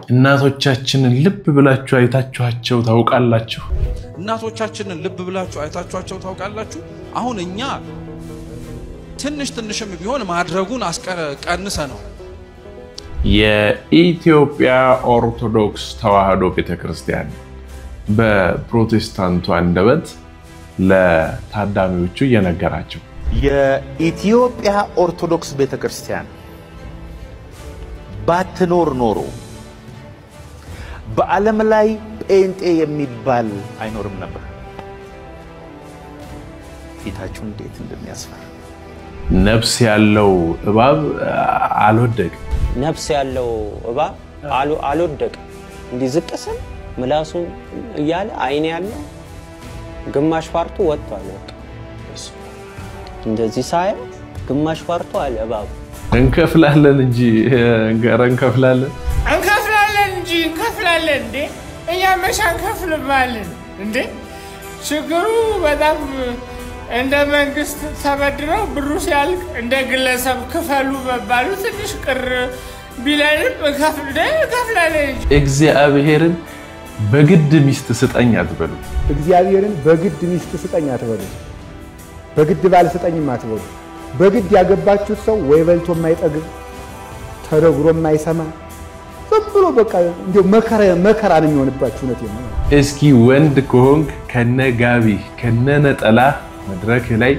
እናቶቻችንን ልብ ብላችሁ አይታችኋቸው ታውቃላችሁ? እናቶቻችንን ልብ ብላችሁ አይታችኋቸው ታውቃላችሁ? አሁን እኛ ትንሽም ቢሆን ማድረጉን ቀንሰ ነው። የኢትዮጵያ ኦርቶዶክስ ተዋሕዶ ቤተክርስቲያን በፕሮቴስታንቱ አንደበት ለታዳሚዎቹ እየነገራቸው የኢትዮጵያ ኦርቶዶክስ ቤተክርስቲያን ባትኖር ኖሮ በዓለም ላይ ጴንጤ የሚባል አይኖርም ነበር። ፊታችሁ እንዴት እንደሚያስፈራ! ነፍስ ያለው እባብ አልወደቅ ነፍስ ያለው እባብ አልወደቅ እንዲዝቀሰን ምላሱን እያለ አይኔ ያለው ግማሽ ፓርቱ ወጥቷል። እንደዚህ ሳይ ግማሽ ፓርቱ አለ እባብ እንከፍላለን እንጂ እንከፍላለን እንዴ እኛ መሻን ከፍልባለን እንዴ ችግሩ በጣም እንደ መንግስት ተበድረው ብሩ ሲያልቅ እንደ ግለሰብ ክፈሉ በባሉ ትንሽ ቅር ቢላልም ከፍላለን። እግዚአብሔርን በግድ ሚስት ስጠኝ አትበሉ። እግዚአብሔርን በግድ ሚስት ስጠኝ አትበሉ። በግድ ባል ስጠኝም አትበሉ። በግድ ያገባችሁ ሰው ወይ በልቶ የማይጠግብ ተረግሮ የማይሰማ ብሎ በቃ እንዴ መከራ ነው የሚሆንባችሁ ነው። እስኪ ወንድ ከሆንክ ከነጋቢ ከነነጠላ መድረክ ላይ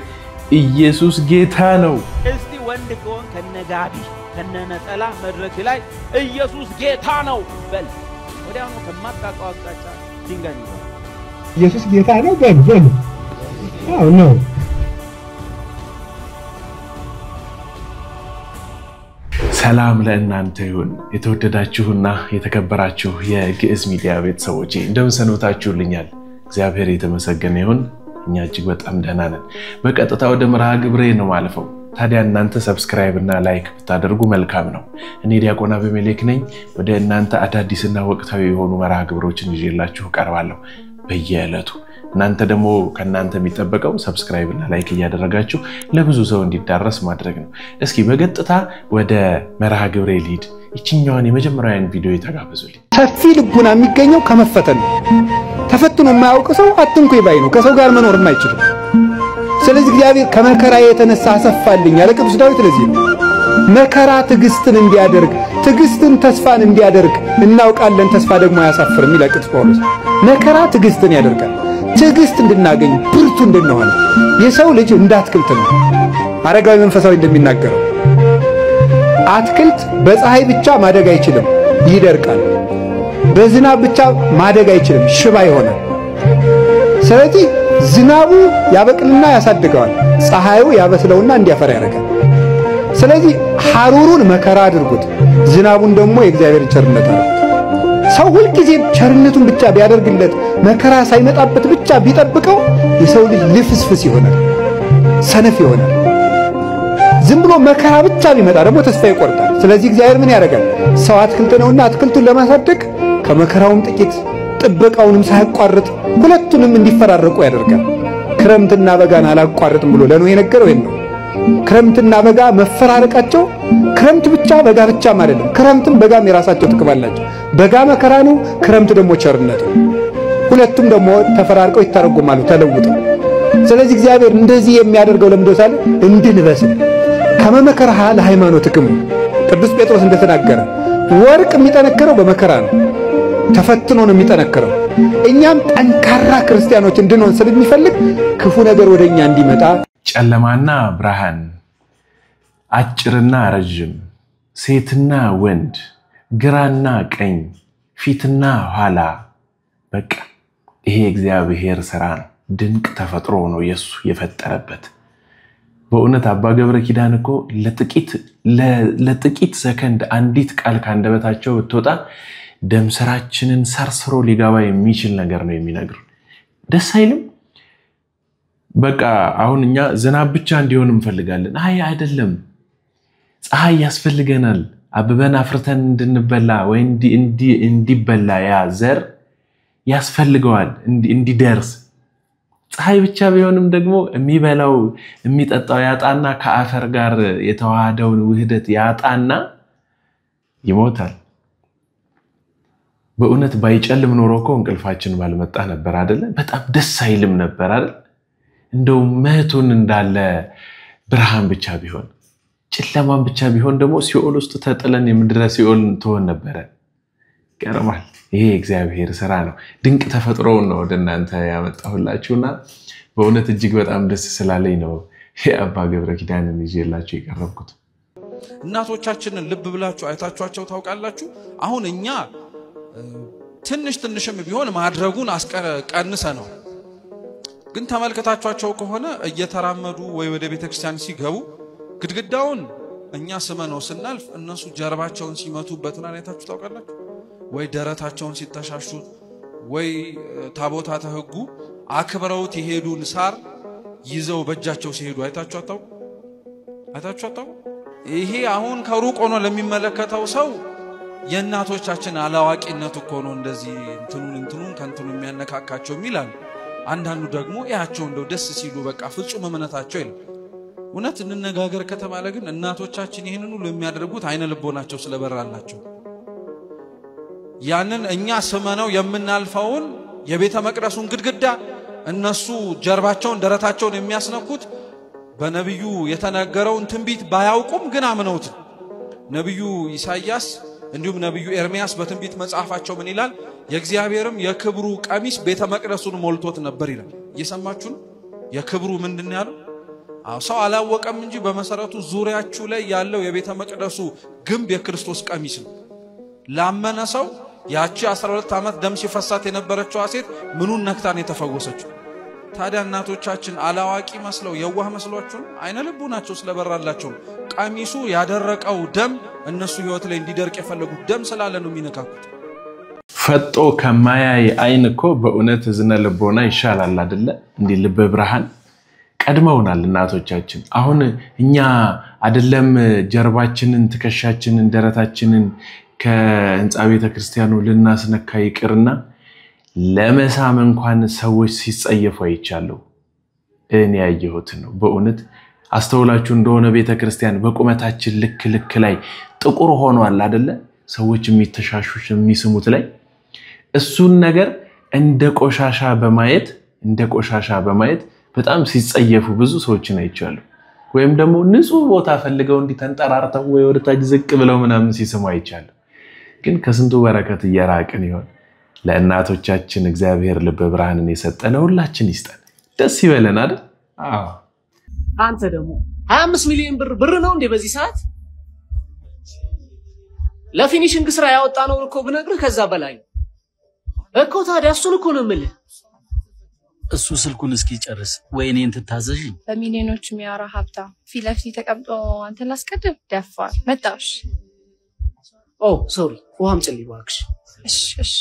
ኢየሱስ ጌታ ነው። እስቲ ወንድ ከሆንክ ከነጋቢ ከነነጠላ መድረክ ላይ ኢየሱስ ጌታ ነው በል። ወዲያውኑ ከማታውቀው አቅጣጫ ድንጋይ ነው። ኢየሱስ ጌታ ነው በል። አዎ ነው። ሰላም ለእናንተ ይሁን። የተወደዳችሁና የተከበራችሁ የግዕዝ ሚዲያ ቤተሰቦቼ እንደምን ሰንብታችሁልኛል? እግዚአብሔር የተመሰገነ ይሁን። እኛ እጅግ በጣም ደህና ነን። በቀጥታ ወደ መርሃ ግብሬ ነው ማለፈው። ታዲያ እናንተ ሰብስክራይብ እና ላይክ ብታደርጉ መልካም ነው። እኔ ዲያቆን አቤሜሌክ ነኝ። ወደ እናንተ አዳዲስና ወቅታዊ የሆኑ መርሃ ግብሮችን ይዤላችሁ ቀርባለሁ በየዕለቱ። እናንተ ደግሞ ከናንተ የሚጠበቀው ሰብስክራይብ እና ላይክ እያደረጋችሁ ለብዙ ሰው እንዲዳረስ ማድረግ ነው። እስኪ በቀጥታ ወደ መርሃ ግብሬ ልሂድ። እቺኛውን የመጀመሪያውን ቪዲዮ ተጋበዙልኝ። ሰፊ ልቡና የሚገኘው ከመፈተን ተፈትኖ የማያውቅ ሰው አትንኩ ይባይ ነው። ከሰው ጋር መኖር የማይችል። ስለዚህ እግዚአብሔር ከመከራ የተነሳ አሰፋልኝ ያለ ቅዱስ ዳዊት ለዚህ ነው መከራ ትዕግስትን እንዲያደርግ ትዕግስትን ተስፋን እንዲያደርግ እናውቃለን። ተስፋ ደግሞ አያሳፍርም ይላል ቅዱስ ጳውሎስ። መከራ ትዕግስትን ያደርጋል። ትዕግስት እንድናገኝ ብርቱ እንድንሆን የሰው ልጅ እንዳትክልት ነው። አረጋዊ መንፈሳዊ እንደሚናገረው አትክልት በፀሐይ ብቻ ማደግ አይችልም፣ ይደርቃል። በዝናብ ብቻ ማደግ አይችልም፣ ሽባ ይሆናል። ስለዚህ ዝናቡ ያበቅልና ያሳድገዋል፣ ፀሐዩ ያበስለውና እንዲያፈራ ያደርጋል። ስለዚህ ሐሩሩን መከራ አድርጉት፣ ዝናቡን ደግሞ የእግዚአብሔር ቸርነት አድርጉት። ሰው ሁሉ ጊዜ ቸርነቱን ብቻ ቢያደርግለት መከራ ሳይመጣበት ብቻ ቢጠብቀው የሰው ልጅ ልፍስፍስ ይሆናል፣ ሰነፍ ይሆናል። ዝም ብሎ መከራ ብቻ ቢመጣ ደግሞ ተስፋ ይቆርጣል። ስለዚህ እግዚአብሔር ምን ያደርጋል? ሰው አትክልት ነውና አትክልቱን ለማሳደግ ከመከራውም ጥቂት ጥበቃውንም ሳያቋርጥ ሁለቱንም እንዲፈራረቁ ያደርጋል። ክረምትና በጋን አላቋርጥም ብሎ ለኖህ የነገረው ይሄን ነው። ክረምትና በጋ መፈራረቃቸው ክረምት ብቻ በጋ ብቻ አይደለም። ክረምትም በጋም የራሳቸው ጥቅም አላቸው። በጋ መከራ ነው፣ ክረምት ደግሞ ቸርነት ነው። ሁለቱም ደግሞ ተፈራርቀው ይተረጎማሉ ተለውጠው። ስለዚህ እግዚአብሔር እንደዚህ የሚያደርገው ለምዶታል እንድንበስል ከመመከራህ ለሃይማኖትክም ቅዱስ ጴጥሮስ እንደተናገረ ወርቅ የሚጠነከረው በመከራ ነው፣ ተፈትኖ ነው የሚጠነከረው። እኛም ጠንካራ ክርስቲያኖች እንድንሆን ስለሚፈልግ ክፉ ነገር ወደኛ እንዲመጣ ጨለማና ብርሃን፣ አጭርና ረጅም፣ ሴትና ወንድ፣ ግራና ቀኝ፣ ፊትና ኋላ፣ በቃ ይሄ እግዚአብሔር ሥራ ነው። ድንቅ ተፈጥሮ ነው የሱ የፈጠረበት። በእውነት አባ ገብረ ኪዳን እኮ ለጥቂት ሰከንድ አንዲት ቃል ካንደበታቸው ብትወጣ ደም ስራችንን ሰርስሮ ሊገባ የሚችል ነገር ነው የሚነግሩን። ደስ አይልም? በቃ አሁን እኛ ዝናብ ብቻ እንዲሆን እንፈልጋለን። አይ አይደለም፣ ፀሐይ ያስፈልገናል። አበበን አፍርተን እንድንበላ ወይ እንዲበላ ያ ዘር ያስፈልገዋል እንዲደርስ። ፀሐይ ብቻ ቢሆንም ደግሞ የሚበላው የሚጠጣው ያጣና ከአፈር ጋር የተዋሃደውን ውህደት ያጣና ይሞታል። በእውነት ባይጨልም ኖሮ እኮ እንቅልፋችን ባልመጣ ነበር አይደለ? በጣም ደስ አይልም ነበር አይደል? እንደው መቱን እንዳለ ብርሃን ብቻ ቢሆን ጨለማን ብቻ ቢሆን ደግሞ ሲኦል ውስጥ ተጥለን የምድረ ሲኦል ተሆን ነበር። ገርማል። ይሄ እግዚአብሔር ሥራ ነው። ድንቅ ተፈጥሮውን ነው ወደናንተ ያመጣሁላችሁና በእውነት እጅግ በጣም ደስ ስላለኝ ነው የአባ ገብረ ኪዳንን ይዤላችሁ የቀረብኩት። እናቶቻችንን ልብ ብላችሁ አይታችኋቸው ታውቃላችሁ? አሁን እኛ ትንሽም ቢሆን ማድረጉን ቀንሰ ነው። ግን ተመልከታችኋቸው ከሆነ እየተራመዱ ወይ ወደ ቤተክርስቲያን ሲገቡ ግድግዳውን እኛ ስመነው ስናልፍ እነሱ ጀርባቸውን ሲመቱበትና አይታችሁ ታውቃላችሁ? ወይ ደረታቸውን ሲተሻሹት ወይ ታቦታተ ሕጉ አክብረውት ይሄዱን ሳር ይዘው በእጃቸው ሲሄዱ አይታችሁ አታው? ይሄ አሁን ከሩቅ ሆኖ ለሚመለከተው ሰው የእናቶቻችን አላዋቂነት እኮ ነው እንደዚህ እንትኑን ከንትኑ የሚያነካካቸው ይላል። አንዳንዱ ደግሞ ያቸው እንደው ደስ ሲሉ በቃ ፍጹም እምነታቸው ይላል። እውነት እንነጋገር ከተባለ ግን እናቶቻችን ይሄንን ሁሉ የሚያደርጉት አይነ ልቦናቸው ስለበራላቸው ያንን እኛ ስመነው የምናልፈውን የቤተ መቅደሱን ግድግዳ እነሱ ጀርባቸውን ደረታቸውን የሚያስነኩት በነብዩ የተነገረውን ትንቢት ባያውቁም ግን አምነውት ነብዩ ኢሳይያስ እንዲሁም ነብዩ ኤርሚያስ በትንቢት መጽሐፋቸው ምን ይላል? የእግዚአብሔርም የክብሩ ቀሚስ ቤተ መቅደሱን ሞልቶት ነበር ይላል። እየሰማችሁ ነው? የክብሩ ምንድነው ያለው? ሰው አላወቀም እንጂ በመሰረቱ ዙሪያችሁ ላይ ያለው የቤተ መቅደሱ ግንብ የክርስቶስ ቀሚስ ነው። ላመነ ሰው ያቺ 12 ዓመት ደም ሲፈሳት የነበረችው ሴት ምኑን ነክታን የተፈወሰችው? ታዲያ እናቶቻችን አላዋቂ መስለው የዋህ መስሏቸው አይነ ልቡናቸው ስለበራላቸው ቀሚሱ ያደረቀው ደም እነሱ ህይወት ላይ እንዲደርቅ የፈለጉት ደም ስላለ ነው የሚነካኩት። ፈጦ ከማያይ አይን እኮ በእውነት ዝነ ልቦና ይሻላል አይደለ? እንዴ ልበ ብርሃን ቀድመውናል እናቶቻችን። አሁን እኛ አይደለም ጀርባችንን ትከሻችንን ደረታችንን ከህንጻ ቤተ ክርስቲያኑ ልናስነካ ይቅርና ለመሳም እንኳን ሰዎች ሲጸየፉ አይቻለሁ። እኔ ያየሁት ነው በእውነት አስተውላችሁ እንደሆነ ቤተ ክርስቲያን በቁመታችን ልክ ላይ ጥቁር ሆኗል አይደለ? ሰዎች የሚተሻሹሽ የሚስሙት ላይ እሱን ነገር እንደ ቆሻሻ በማየት በጣም ሲጸየፉ ብዙ ሰዎችን አይቻለሁ። ወይም ደግሞ ንጹህ ቦታ ፈልገው እንዲተንጠራርተው ወይ ወደታች ዝቅ ብለው ምናምን ሲስሙ አይቻለሁ። ግን ከስንቱ በረከት እየራቅን ይሆን? ለእናቶቻችን እግዚአብሔር ልበ ብርሃንን የሰጠን ሁላችን ይስጠን። ደስ ይበለን አይደል? አዎ። አንተ ደግሞ 25 ሚሊዮን ብር ነው እንዴ በዚህ ሰዓት? ለፊኒሽንግ ስራ ያወጣ ነው እኮ ብነግርህ ከዛ በላይ እኮ። ታዲያ እሱን እኮ ነው የምልህ። እሱ ስልኩን እስኪ ጨርስ ወይ እኔን ትታዘዥ። በሚሊዮኖች የሚያወራ ሀብታ ፊት ለፊት ተቀምጦ አንተ ላስቀድም ደፋር መጣሽ። ኦ ሶሪ፣ ውሃም ጭልይ እባክሽ። እሺ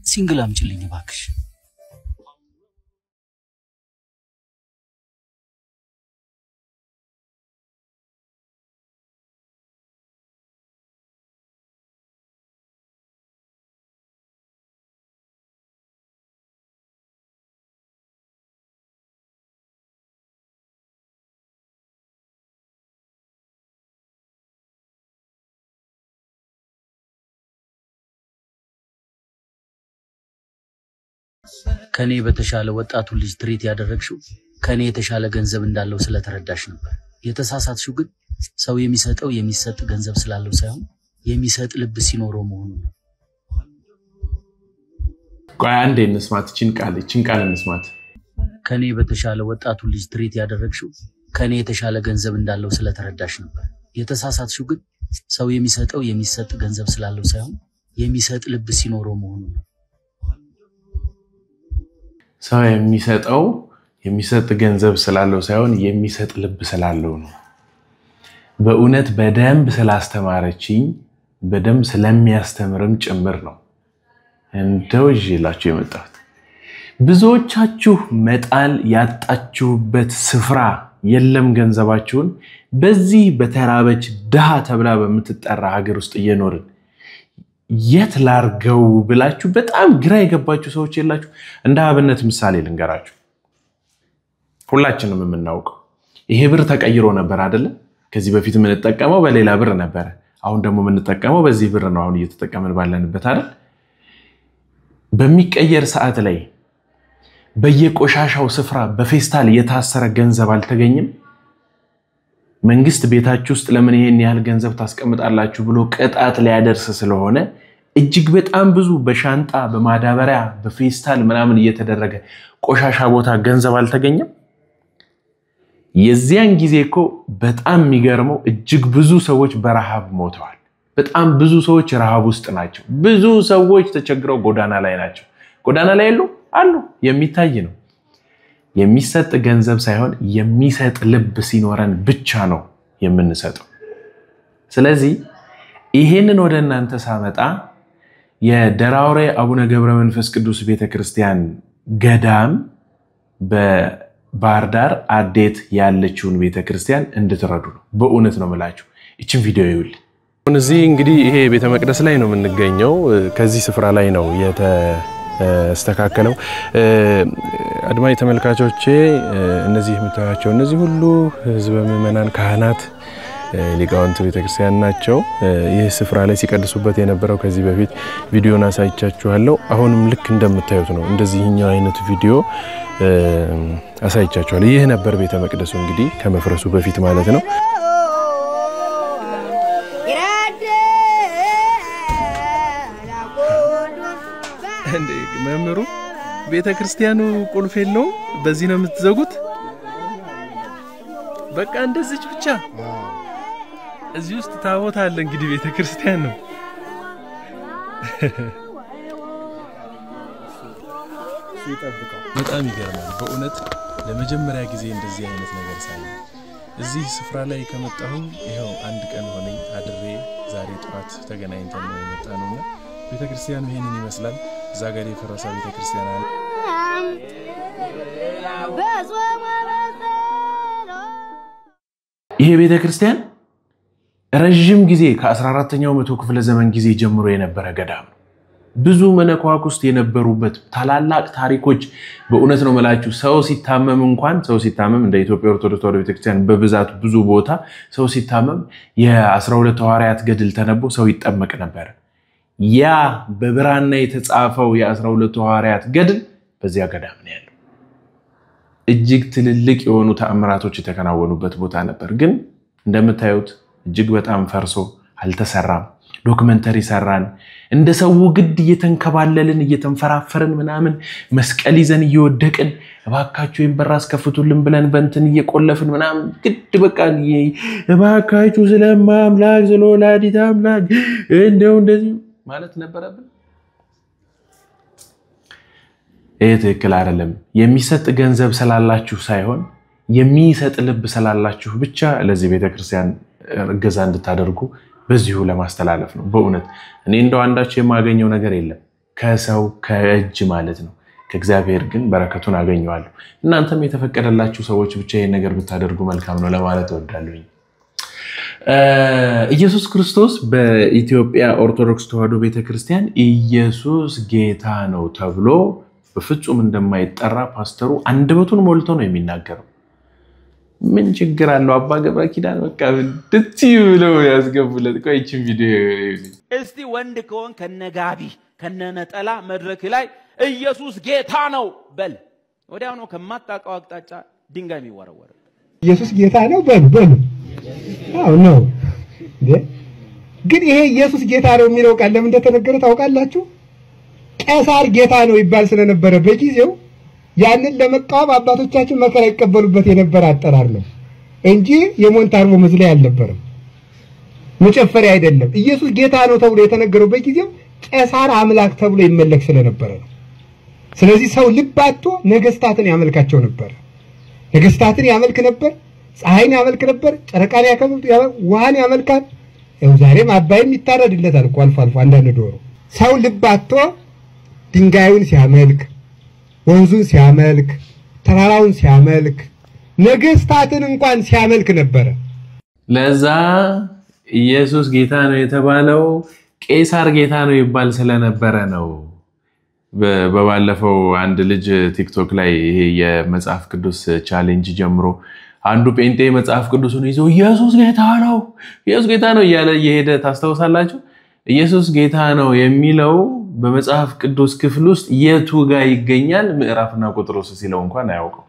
ሲንግል አምጪልኝ እባክሽ። ከኔ በተሻለ ወጣቱ ልጅ ትሪት ያደረግሽው ከኔ የተሻለ ገንዘብ እንዳለው ስለተረዳሽ ነበር። የተሳሳትሽው ግን ሰው የሚሰጠው የሚሰጥ ገንዘብ ስላለው ሳይሆን የሚሰጥ ልብ ሲኖረው መሆኑ ነው። ቆይ አንዴ እንስማት እቺን ቃል እንስማት። ከኔ በተሻለ ወጣቱ ልጅ ትሪት ያደረግሽው ከኔ የተሻለ ገንዘብ እንዳለው ስለተረዳሽ ነበር። የተሳሳትሽው ግን ሰው የሚሰጠው የሚሰጥ ገንዘብ ስላለው ሳይሆን የሚሰጥ ልብ ሲኖረው መሆኑ ነው። ሰው የሚሰጠው የሚሰጥ ገንዘብ ስላለው ሳይሆን የሚሰጥ ልብ ስላለው ነው። በእውነት በደንብ ስላስተማረችኝ በደንብ ስለሚያስተምርም ጭምር ነው እንደው ይዤላችሁ የመጣሁት። ብዙዎቻችሁ መጣል ያጣችሁበት ስፍራ የለም ገንዘባችሁን በዚህ በተራበች ድሃ ተብላ በምትጠራ ሀገር ውስጥ እየኖርን የት ላርገው ብላችሁ በጣም ግራ የገባችሁ ሰዎች የላችሁ? እንደ አብነት ምሳሌ ልንገራችሁ። ሁላችንም የምናውቀው ይሄ ብር ተቀይሮ ነበር አይደለ? ከዚህ በፊት የምንጠቀመው በሌላ ብር ነበር አሁን ደግሞ የምንጠቀመው በዚህ ብር ነው አሁን እየተጠቀመን ባለንበት አይደል በሚቀየር ሰዓት ላይ በየቆሻሻው ስፍራ በፌስታል የታሰረ ገንዘብ አልተገኘም መንግስት ቤታችሁ ውስጥ ለምን ይሄን ያህል ገንዘብ ታስቀምጣላችሁ ብሎ ቅጣት ሊያደርስ ስለሆነ እጅግ በጣም ብዙ በሻንጣ በማዳበሪያ በፌስታል ምናምን እየተደረገ ቆሻሻ ቦታ ገንዘብ አልተገኘም የዚያን ጊዜ እኮ በጣም የሚገርመው እጅግ ብዙ ሰዎች በረሃብ ሞተዋል በጣም ብዙ ሰዎች ረሃብ ውስጥ ናቸው ብዙ ሰዎች ተቸግረው ጎዳና ላይ ናቸው ጎዳና ላይ አሉ የሚታይ ነው የሚሰጥ ገንዘብ ሳይሆን የሚሰጥ ልብ ሲኖረን ብቻ ነው የምንሰጠው ስለዚህ ይሄንን ወደ እናንተ ሳመጣ የደራውሬ አቡነ ገብረ መንፈስ ቅዱስ ቤተክርስቲያን ገዳም በባርዳር አዴት ያለችውን ቤተክርስቲያን እንድትረዱ ነው በእውነት ነው ማለት እቺን ቪዲዮ ይውል እዚህ እንግዲህ ይሄ ቤተ መቅደስ ላይ ነው የምንገኘው ከዚህ ስፍራ ላይ ነው የተስተካከለው አድማጭ ተመልካቾቼ እነዚህ የምታያቸው እነዚህ ሁሉ ህዝበ ምዕመናን ካህናት ሊቃውንት ቤተክርስቲያን ናቸው ይህ ስፍራ ላይ ሲቀድሱበት የነበረው ከዚህ በፊት ቪዲዮና ሳይቻችኋለሁ አሁንም ልክ እንደምታዩት ነው እንደዚህኛው አይነት ቪዲዮ አሳይቻችኋለሁ ይህ ነበር ቤተ መቅደሱ እንግዲህ ከመፍረሱ በፊት ማለት ነው እንዴ መምሩ ቤተክርስቲያኑ ቁልፍ የለው በዚህ ነው የምትዘጉት በቃ እንደዚህ ብቻ እዚህ ውስጥ ታቦት አለ እንግዲህ ቤተክርስቲያን ነው ሲጠብቀው በጣም ይገርማል በእውነት ለመጀመሪያ ጊዜ እንደዚህ አይነት ነገር ሳይ እዚህ ስፍራ ላይ ከመጣሁ ይሄው አንድ ቀን ሆነኝ አድሬ ዛሬ ጧት ተገናኝተን ነው የመጣነው ቤተክርስቲያኑ ይሄንን ይመስላል እዛ ጋር የፈረሰ ቤተክርስቲያን አለ ይሄ ቤተክርስቲያን ረጅም ጊዜ ከ14ኛው መቶ ክፍለ ዘመን ጊዜ ጀምሮ የነበረ ገዳም ብዙ መነኳኩስት የነበሩበት ታላላቅ ታሪኮች በእውነት ነው መላችሁ ሰው ሲታመም እንኳን ሰው ሲታመም እንደ ኢትዮጵያ ኦርቶዶክስ ተዋሕዶ ቤተክርስቲያን በብዛት ብዙ ቦታ ሰው ሲታመም የ12 ሐዋርያት ገድል ተነቦ ሰው ይጠመቅ ነበር ያ በብራና የተጻፈው የ12 ሐዋርያት ገድል በዚያ ገዳም ነው ያለው እጅግ ትልልቅ የሆኑ ተአምራቶች የተከናወኑበት ቦታ ነበር ግን እንደምታዩት እጅግ በጣም ፈርሶ አልተሰራም ዶክመንተሪ ሰራን እንደ ሰው ግድ እየተንከባለልን እየተንፈራፈርን ምናምን መስቀል ይዘን እየወደቅን እባካችሁ ይንበራስ ከፍቱልን ብለን በእንትን እየቆለፍን ምናምን ግድ በቃ እባካችሁ ስለማምላክ ስለወላዲተ አምላክ እንደዚህ ማለት ነበረብን ትክክል አይደለም የሚሰጥ ገንዘብ ስላላችሁ ሳይሆን የሚሰጥ ልብ ስላላችሁ ብቻ ለዚህ ቤተክርስቲያን እገዛ እንድታደርጉ በዚሁ ለማስተላለፍ ነው በእውነት እኔ እንደው አንዳች የማገኘው ነገር የለም ከሰው ከእጅ ማለት ነው ከእግዚአብሔር ግን በረከቱን አገኘዋለሁ እናንተም የተፈቀደላችሁ ሰዎች ብቻ ይሄን ነገር ብታደርጉ መልካም ነው ለማለት እወዳለሁ ኢየሱስ ክርስቶስ በኢትዮጵያ ኦርቶዶክስ ተዋሕዶ ቤተክርስቲያን ኢየሱስ ጌታ ነው ተብሎ በፍጹም እንደማይጠራ ፓስተሩ አንደበቱን ሞልቶ ነው የሚናገረው ምን ችግር አለው አባ ገብረ ኪዳን በቃ ድቲ ብለው ያስገቡለት ቆይችን ቪዲዮ እስቲ ወንድ ከሆን ከነጋቢ ከነነጠላ መድረክ ላይ ኢየሱስ ጌታ ነው በል ወዲያው ነው ከማጣቀው አቅጣጫ ድንጋይ የሚወረወር ኢየሱስ ጌታ ነው በል አው ነው ግን ይሄ ኢየሱስ ጌታ ነው የሚለው ቃል ለምን እንደተነገረ ታውቃላችሁ ቄሳር ጌታ ነው ይባል ስለነበረ በጊዜው ያንን ለመቃወም አባቶቻችን መከራ ይቀበሉበት የነበረ አጠራር ነው እንጂ የሞንታርቦ መዝለያ አልነበረም መጨፈሪያ አይደለም ኢየሱስ ጌታ ነው ተብሎ የተነገረው በጊዜው ቄሳር አምላክ ተብሎ ይመለክ ስለነበረ ነው ስለዚህ ሰው ልባቶ ነገስታትን ያመልካቸው ነበር ነገስታትን ያመልክ ነበር ፀሐይን ያመልክ ነበር ጨረቃን ያከብር ውሃን ያመልካል ዛሬም አባይም ይታረድለታል እኮ አልፎ አልፎ አንዳንድ ዶሮ ሰው ልባቶ ድንጋዩን ሲያመልክ ወንዙን ሲያመልክ ተራራውን ሲያመልክ ነገስታትን እንኳን ሲያመልክ ነበር ለዛ ኢየሱስ ጌታ ነው የተባለው ቄሳር ጌታ ነው ይባል ስለነበረ ነው በባለፈው አንድ ልጅ ቲክቶክ ላይ ይሄ የመጽሐፍ ቅዱስ ቻሌንጅ ጀምሮ አንዱ ጴንጤ መጽሐፍ ቅዱስን ይዞ ኢየሱስ ጌታ ነው እያለ እየሄደ ታስተውሳላችሁ ኢየሱስ ጌታ ነው የሚለው በመጽሐፍ ቅዱስ ክፍል ውስጥ የቱ ጋር ይገኛል ምዕራፍና ቁጥሩስ ሲለው እንኳን አያውቀው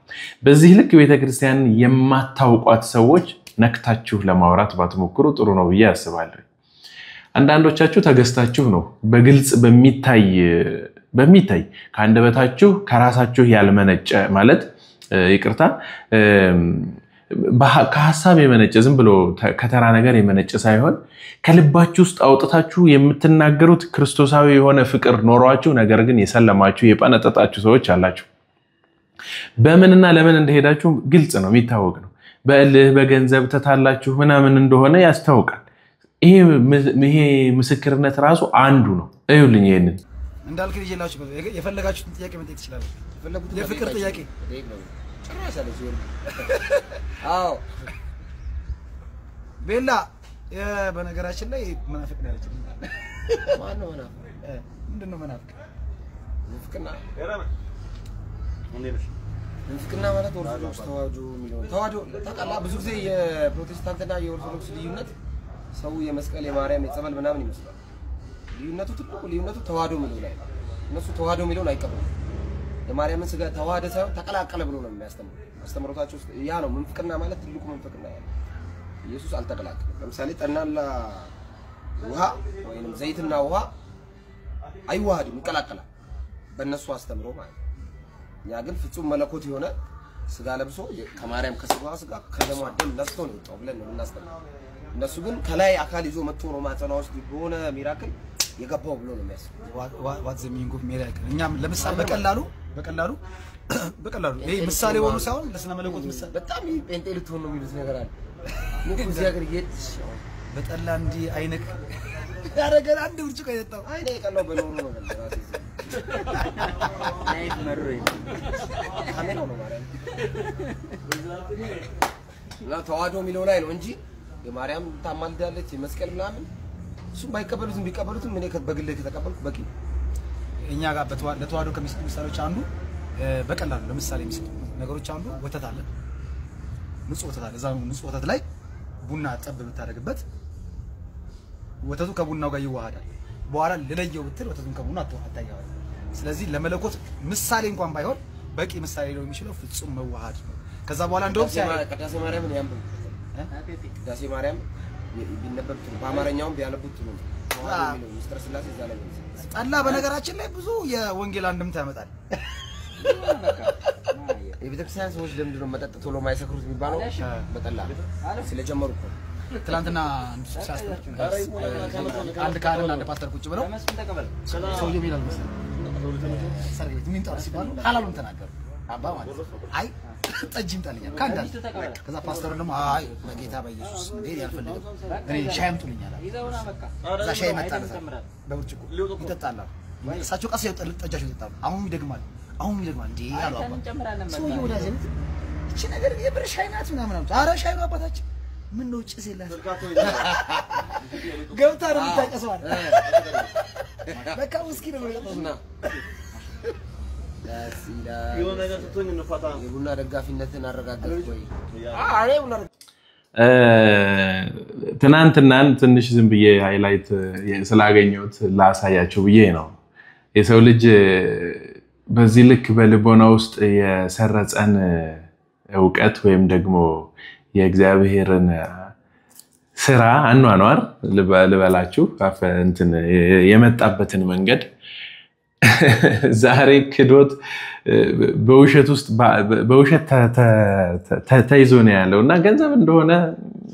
በዚህ ልክ ቤተክርስቲያን የማታውቋት ሰዎች ነክታችሁ ለማውራት ባትሞክሩ ጥሩ ነው ብዬ አስባለሁ አንዳንዶቻችሁ ተገስታችሁ ነው በግልጽ በሚታይ ካንደበታችሁ ከራሳችሁ ያልመነጨ ማለት ይቅርታ ከሐሳብ የመነጨ ዝም ብሎ ከተራ ነገር የመነጨ ሳይሆን ከልባችሁ ውስጥ አውጥታችሁ የምትናገሩት ክርስቶሳዊ የሆነ ፍቅር ኖሯችሁ ነገር ግን የሰለማችሁ የጳነጠጣችሁ ሰዎች አላችሁ በመንና ለምን እንደሄዳችሁ ግልጽ ነው የሚታወቅ ነው በእልህ በገንዘብ ተታላችሁ ምናምን እንደሆነ ያስተውቃል ይሄ ምስክርነት ራሱ አንዱ ነው እዩልኝ ይሄንን እንዳልክ ልጅላችሁ የፈለጋችሁትን ጥያቄ መጠየቅ ይችላል የፍቅር ጥያቄ አዎ ቤላ በነገራችን ላይ መናፍቅ ነው ያለች ማን ነው መናፍቅ ምንድነው መናፍቅ ፍቅና ፍቅና ማለት ኦርቶዶክስ ተዋህዶ የሚለው ተዋህዶ ተቃላ ብዙ ጊዜ የፕሮቴስታንትና የኦርቶዶክስ ልዩነት ሰው የመስቀል የማርያም የጸበል ምናምን ይመስላል ልዩነቱ ተዋህዶ የሚለው ላይ እነሱ ተዋህዶ የሚለውን አይቀበሉም የማርያምን ስጋ ተዋህደ ሳይሆን ተቀላቀለ ብሎ ነው የሚያስተምሩ አስተምሮታቸው ያ ነው መንፍቅና ማለት ትልቁ መንፍቅና ያ ኢየሱስ አልተቀላቀለም ለምሳሌ ጠናና ውሃ ወይንም ዘይትና ውሃ አይዋሃድም ይቀላቀላል በእነሱ አስተምሮ ማለት ያ ግን ፍጹም መለኮት የሆነ ስጋ ለብሶ ከማርያም ከስጋዋ ስጋ ከደሟ ደም ነስቶ ነው የወጣው ብለን ነው እናስተምረው እነሱ ግን ከላይ አካል ይዞ መጥቶ ነው ማጸና ውስጥ በሆነ ሚራክል የገባው ብሎ ነው የሚያስበው ዋት ዘ ሚኒንግ ኦፍ ሚራክል እኛም ለምሳሌ በቀላሉ ይሄ ምሳሌ ሆኖ ሳይሆን ለስነ መለኮት ምሳሌ በጣም ጴንጤ ልትሆን ነው የሚሉት ነገር አለ ሙሉ ዚያገር የት በጠላ እንዲ አይነክ ያረጋል አንድ ብርጭቆ የጠጣው አይኔ የቀላው በኖሩ ነው ማለት ናይፍ መሮይ ካሜራው ነው ማለት ነው ተዋህዶ የሚለው ላይ ነው እንጂ የማርያም ታማልዳለች የመስቀል ምናምን እሱ ባይቀበሉትም ቢቀበሉትም እኔ በግሌ ከተቀበልኩ በቂ እኛ ጋር ለተዋህዶ ከሚስቱ ምሳሌዎች አንዱ በቀላሉ ለምሳሌ የሚስቱ ነገሮች አንዱ ወተት አለ ንጹህ ወተት አለ እዛው ንጹህ ወተት ላይ ቡና ጠብ ብታደርግበት ወተቱ ከቡናው ጋር ይዋሃዳል በኋላ ለለየው ብትል ወተቱን ከቡና አታያው ስለዚህ ለመለኮት ምሳሌ እንኳን ባይሆን በቂ ምሳሌ ነው የሚችለው ፍጹም መዋሃድ ነው ከዛ በኋላ እንደውም ቅዳሴ ማርያምን ያምሩ ቅዳሴ ማርያም ቢነበብት በአማርኛውም ቢያነቡት ነው ሚስተር ስላሴ ዛለ ጠላ በነገራችን ላይ ብዙ የወንጌል አንድምታ ያመጣል የቤተክርስቲያን ሰዎች ለምንድነው መጠጥ ቶሎ ማይሰክሩት የሚባለው በጠላ ስለጀመሩ እኮ ትላንትና አንድ ካህንና አንድ ፓስተር ቁጭ ብለው ሰውዬው ይላል መሰለኝ ሰርግ ምን ታርሲ ባሉ ሐላሉን ተናገሩ አባ ማለት አይ ጠጅም ታልኛል ካንዳል ከዛ ፓስተሩ ደግሞ አይ በጌታ በኢየሱስ እንዴ ያልፈልግም እኔ ሻይም ጥልኛል ከዛ ሻይ መጣለ በብርጭቆ ይጠጣል እሳቸው ቀስ ያጠል ጠጃቸው ይጠጣሉ አሁን ይደግማል እንዴ ያሉ አባ ሰውዬው ወዳጅን እቺ ነገር የብር ሻይ ናት ምናምን አሉት ኧረ ሻይ ነው አባታችን ምን ነው ጭስ ይላል ገብታ ነው ታቀሰዋል በቃ ውስኪ ነው የሚጠጣውና የሆነ ነገር ተቶኝ እንፋታ የቡና ደጋፊነትን አረጋግጥ ወይ አሬ ቡና ትናንትናን ትንሽ ዝም ብዬ ሃይላይት ስላገኘሁት ላሳያችሁ ብዬ ነው የሰው ልጅ በዚህ ልክ በልቦና ውስጥ የሰረጸን ዕውቀት ወይም ደግሞ የእግዚአብሔርን ስራ አንዋኗር ልበላችሁ እንትን የመጣበትን መንገድ ዛሬ ክዶት በውሸት ውስጥ በውሸት ተይዞ ነው ያለውና ገንዘብ እንደሆነ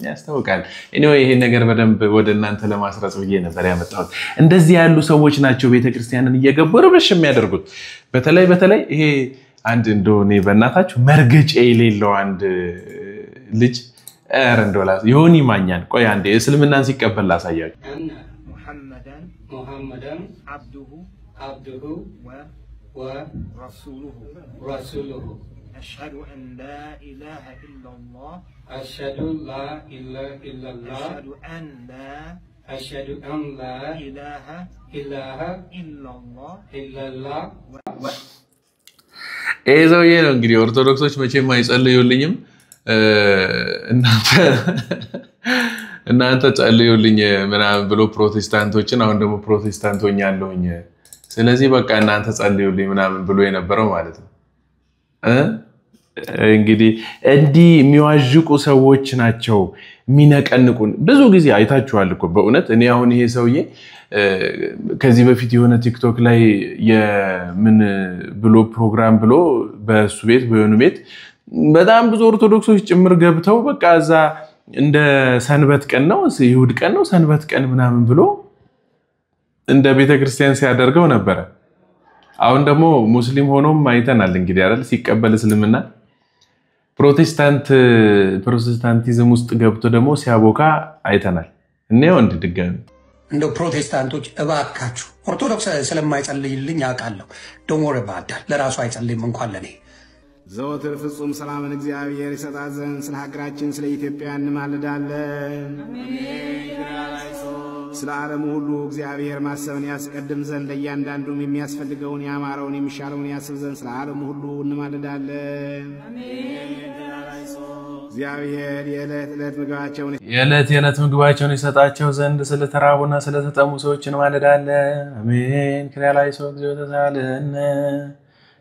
ያስተውቃል anyway ይሄ ነገር በደንብ ወደ እናንተ ለማስረጽ ብዬ ነበር ያመጣሁት እንደዚህ ያሉ ሰዎች ናቸው ቤተክርስቲያንን እየገበሩ በሽ የሚያደርጉት በተለይ ይሄ አንድ እንደሆነ በእናታችሁ መርገጭ የሌለው አንድ ልጅ እንደውላ ይሆን ይማኛል ቆይ አንዴ እስልምናን ሲቀበል ላሳያችሁ ሙሐመዳን عبده ورسوله أشهد أن لا إله إلا الله أشهد أن لا إله إلا الله إيه زوجي لونجري أرثوذكسوች መቼም አይጸልዩልኝም እናንተ ጸልዩልኝ ምናምን ብሎ ፕሮቴስታንቶችን አሁን ደግሞ ፕሮቴስታንት ሆኛለሁኝ ስለዚህ በቃ እናንተ ጸልዩልኝ ምናምን ብሎ የነበረው ማለት ነው እንግዲህ እንዲህ የሚዋዥቁ ሰዎች ናቸው ሚነቀንቁን ብዙ ጊዜ አይታችኋል እኮ በእውነት እኔ አሁን ይሄ ሰውዬ ከዚህ በፊት የሆነ ቲክቶክ ላይ የምን ብሎ ፕሮግራም ብሎ በሱ ቤት በየኑ ቤት በጣም ብዙ ኦርቶዶክሶች ጭምር ገብተው በቃ እዛ እንደ ሰንበት ቀን ነው ይሁድ ቀን ነው ሰንበት ቀን ምናምን ብሎ እንደ ቤተክርስቲያን ሲያደርገው ነበር አሁን ደግሞ ሙስሊም ሆኖም አይተናል እንግዲህ አይደል ሲቀበል እስልምና ፕሮቴስታንቲዝም ውስጥ ገብቶ ደግሞ ሲያቦካ አይተናል እነው ድጋሚ እንደው ፕሮቴስታንቶች እባካችሁ ኦርቶዶክስ ስለማይጸልይልኝ አውቃለሁ ዶሞረ ባዳ ለራሱ አይጸልይም እንኳን ለኔ ዘወትር ፍጹም ሰላምን እግዚአብሔር ይሰጣዘን ስለ ሀገራችን ስለ ኢትዮጵያ እንማልዳለን ስለ ዓለሙ ሁሉ እግዚአብሔር ማሰብን ያስቀድም ዘንድ ለእያንዳንዱም የሚያስፈልገውን ያማረውን የሚሻለውን ያስብ ዘንድ ስለ ዓለሙ ሁሉ እንማልዳለን እግዚአብሔር የዕለት ምግባቸውን ይሰጣቸው ዘንድ ስለተራቡና ስለተጠሙ ሰዎች እንማልዳለን አሜን ክሪያላይሶ እግዚኦ ተሳለን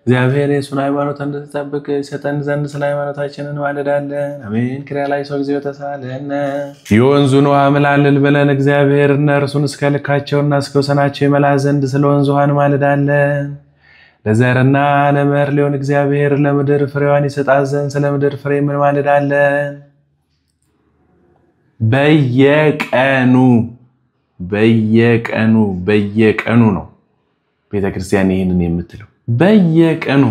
እግዚአብሔር የሱን ሃይማኖት እንድትጠብቅ ይሰጠን ዘንድ ስለ ሃይማኖታችን እንማልዳለን አሜን ክሪያላይሶ እግዚኦ ተሳለን የወንዙን ውሃ ምላልል ብለን እግዚአብሔር እነርሱን እስከ ልካቸውና እስከ ወሰናቸው ይመላ ዘንድ ስለ ወንዙ ውሃ እንማልዳለን ለዘርና ለመኸር ሊሆን እግዚአብሔር ለምድር ፍሬዋን ይሰጣት ዘንድ ስለ ምድር ፍሬ እንማልዳለን በየቀኑ ነው ቤተክርስቲያን ይሄንን የምትለው በየቀኑ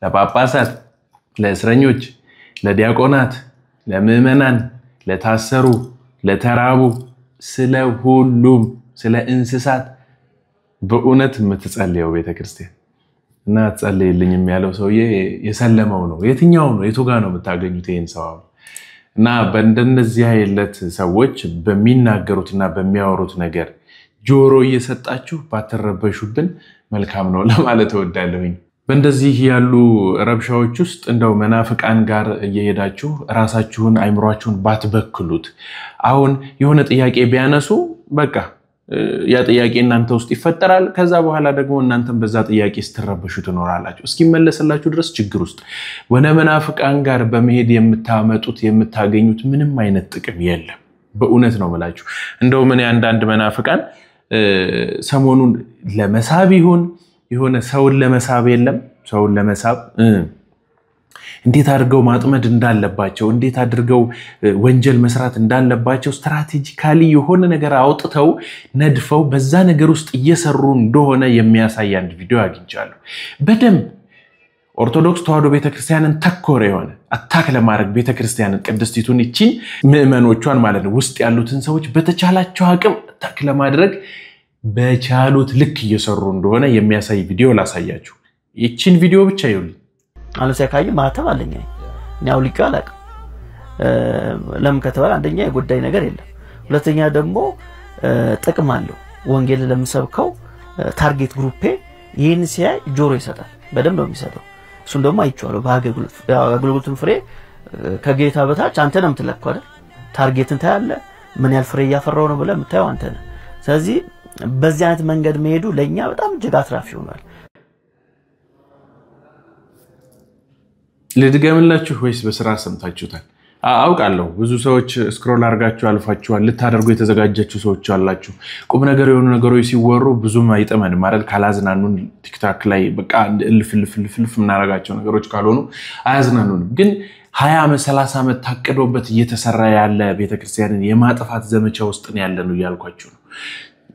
ለጳጳሳት ለእስረኞች ለዲያቆናት ለምዕመናን ለታሰሩ ለተራቡ ስለ ሁሉም ስለ እንስሳት በእውነት የምትጸልየው ቤተክርስቲያን እና ጸልይልኝም ያለው ሰውዬ የሰለመው ነው የትኛው ነው የቱ ጋር ነው የምታገኙት ይሄን ሰው እና በእንደነዚህ አይነት ሰዎች በሚናገሩትና በሚያወሩት ነገር ጆሮ እየሰጣችሁ ባትረበሹብን መልካም ነው ለማለት እወዳለሁኝ በእንደዚህ ያሉ ረብሻዎች ውስጥ እንደው መናፍቃን ጋር እየሄዳችሁ ራሳችሁን አይምሯችሁን ባትበክሉት አሁን የሆነ ጥያቄ ቢያነሱ በቃ ያ ጥያቄ እናንተ ውስጥ ይፈጠራል ከዛ በኋላ ደግሞ እናንተም በዛ ጥያቄ ስትረበሹ ትኖራላችሁ እስኪመለስላችሁ ድረስ ችግር ውስጥ ወነ መናፍቃን ጋር በመሄድ የምታመጡት የምታገኙት ምንም አይነት ጥቅም የለም በእውነት ነው ማለት እንደው ምን አንዳንድ መናፍቃን ሰሞኑን ለመሳብ ይሁን የሆነ ሰውን ለመሳብ የለም ሰውን ለመሳብ እንዴት አድርገው ማጥመድ እንዳለባቸው እንዴት አድርገው ወንጀል መስራት እንዳለባቸው ስትራቴጂካሊ የሆነ ነገር አውጥተው ነድፈው በዛ ነገር ውስጥ እየሰሩ እንደሆነ የሚያሳይ አንድ ቪዲዮ አግኝቻለሁ በደንብ ኦርቶዶክስ ተዋሕዶ ቤተክርስቲያንን ተኮረ የሆነ አታክ ለማድረግ ቤተክርስቲያንን ቅድስቲቱን እቺን ምዕመኖቿን ማለት ነው ውስጥ ያሉትን ሰዎች በተቻላቸው አቅም አታክ ለማድረግ በቻሉት ልክ እየሰሩ እንደሆነ የሚያሳይ ቪዲዮ ላሳያችሁ እቺን ቪዲዮ ብቻ ይውልኝ አለሰካይ ማተብ አለኝ ነው ሊቃላቅ ለም ከተባለ አንደኛ የጉዳይ ነገር የለም ሁለተኛ ደግሞ ጥቅም አለው ወንጌል ለምሰብከው ታርጌት ግሩፕ ይሄን ሲያይ ጆሮ ይሰጣል በደንብ ነው የሚሰጠው እሱን ደግሞ አይቻለው በአገልግሎቱን ፍሬ ከጌታ በታች አንተ ነህ የምትለካው አይደል ታርጌትን ታያለ ምን ያህል ፍሬ ያፈራው ነው ብለህ የምታየው አንተ ነህ ስለዚህ በዚህ አይነት መንገድ መሄዱ ለኛ በጣም እጅግ አትራፊ ሆኗል ለድገምላችሁ ወይስ በስራ ሰምታችሁታል አውቃለሁ ብዙ ሰዎች ስክሮል አርጋችሁ አልፋችኋል ልታደርጉ የተዘጋጃችሁ ሰዎች አላችሁ ቁም ነገር የሆኑ ነገሮች ሲወሩ ብዙም አይጠመን ማለት ካላዝናኑን ቲክታክ ላይ በቃ እልፍ ምናረጋቸው ነገሮች ካልሆኑ አያዝናኑንም ግን 20 ዓመት 30 ዓመት ታቀዶበት እየተሰራ ያለ ቤተክርስቲያንን የማጥፋት ዘመቻ ውስጥ ነው ያለነው ያልኳችሁ ነው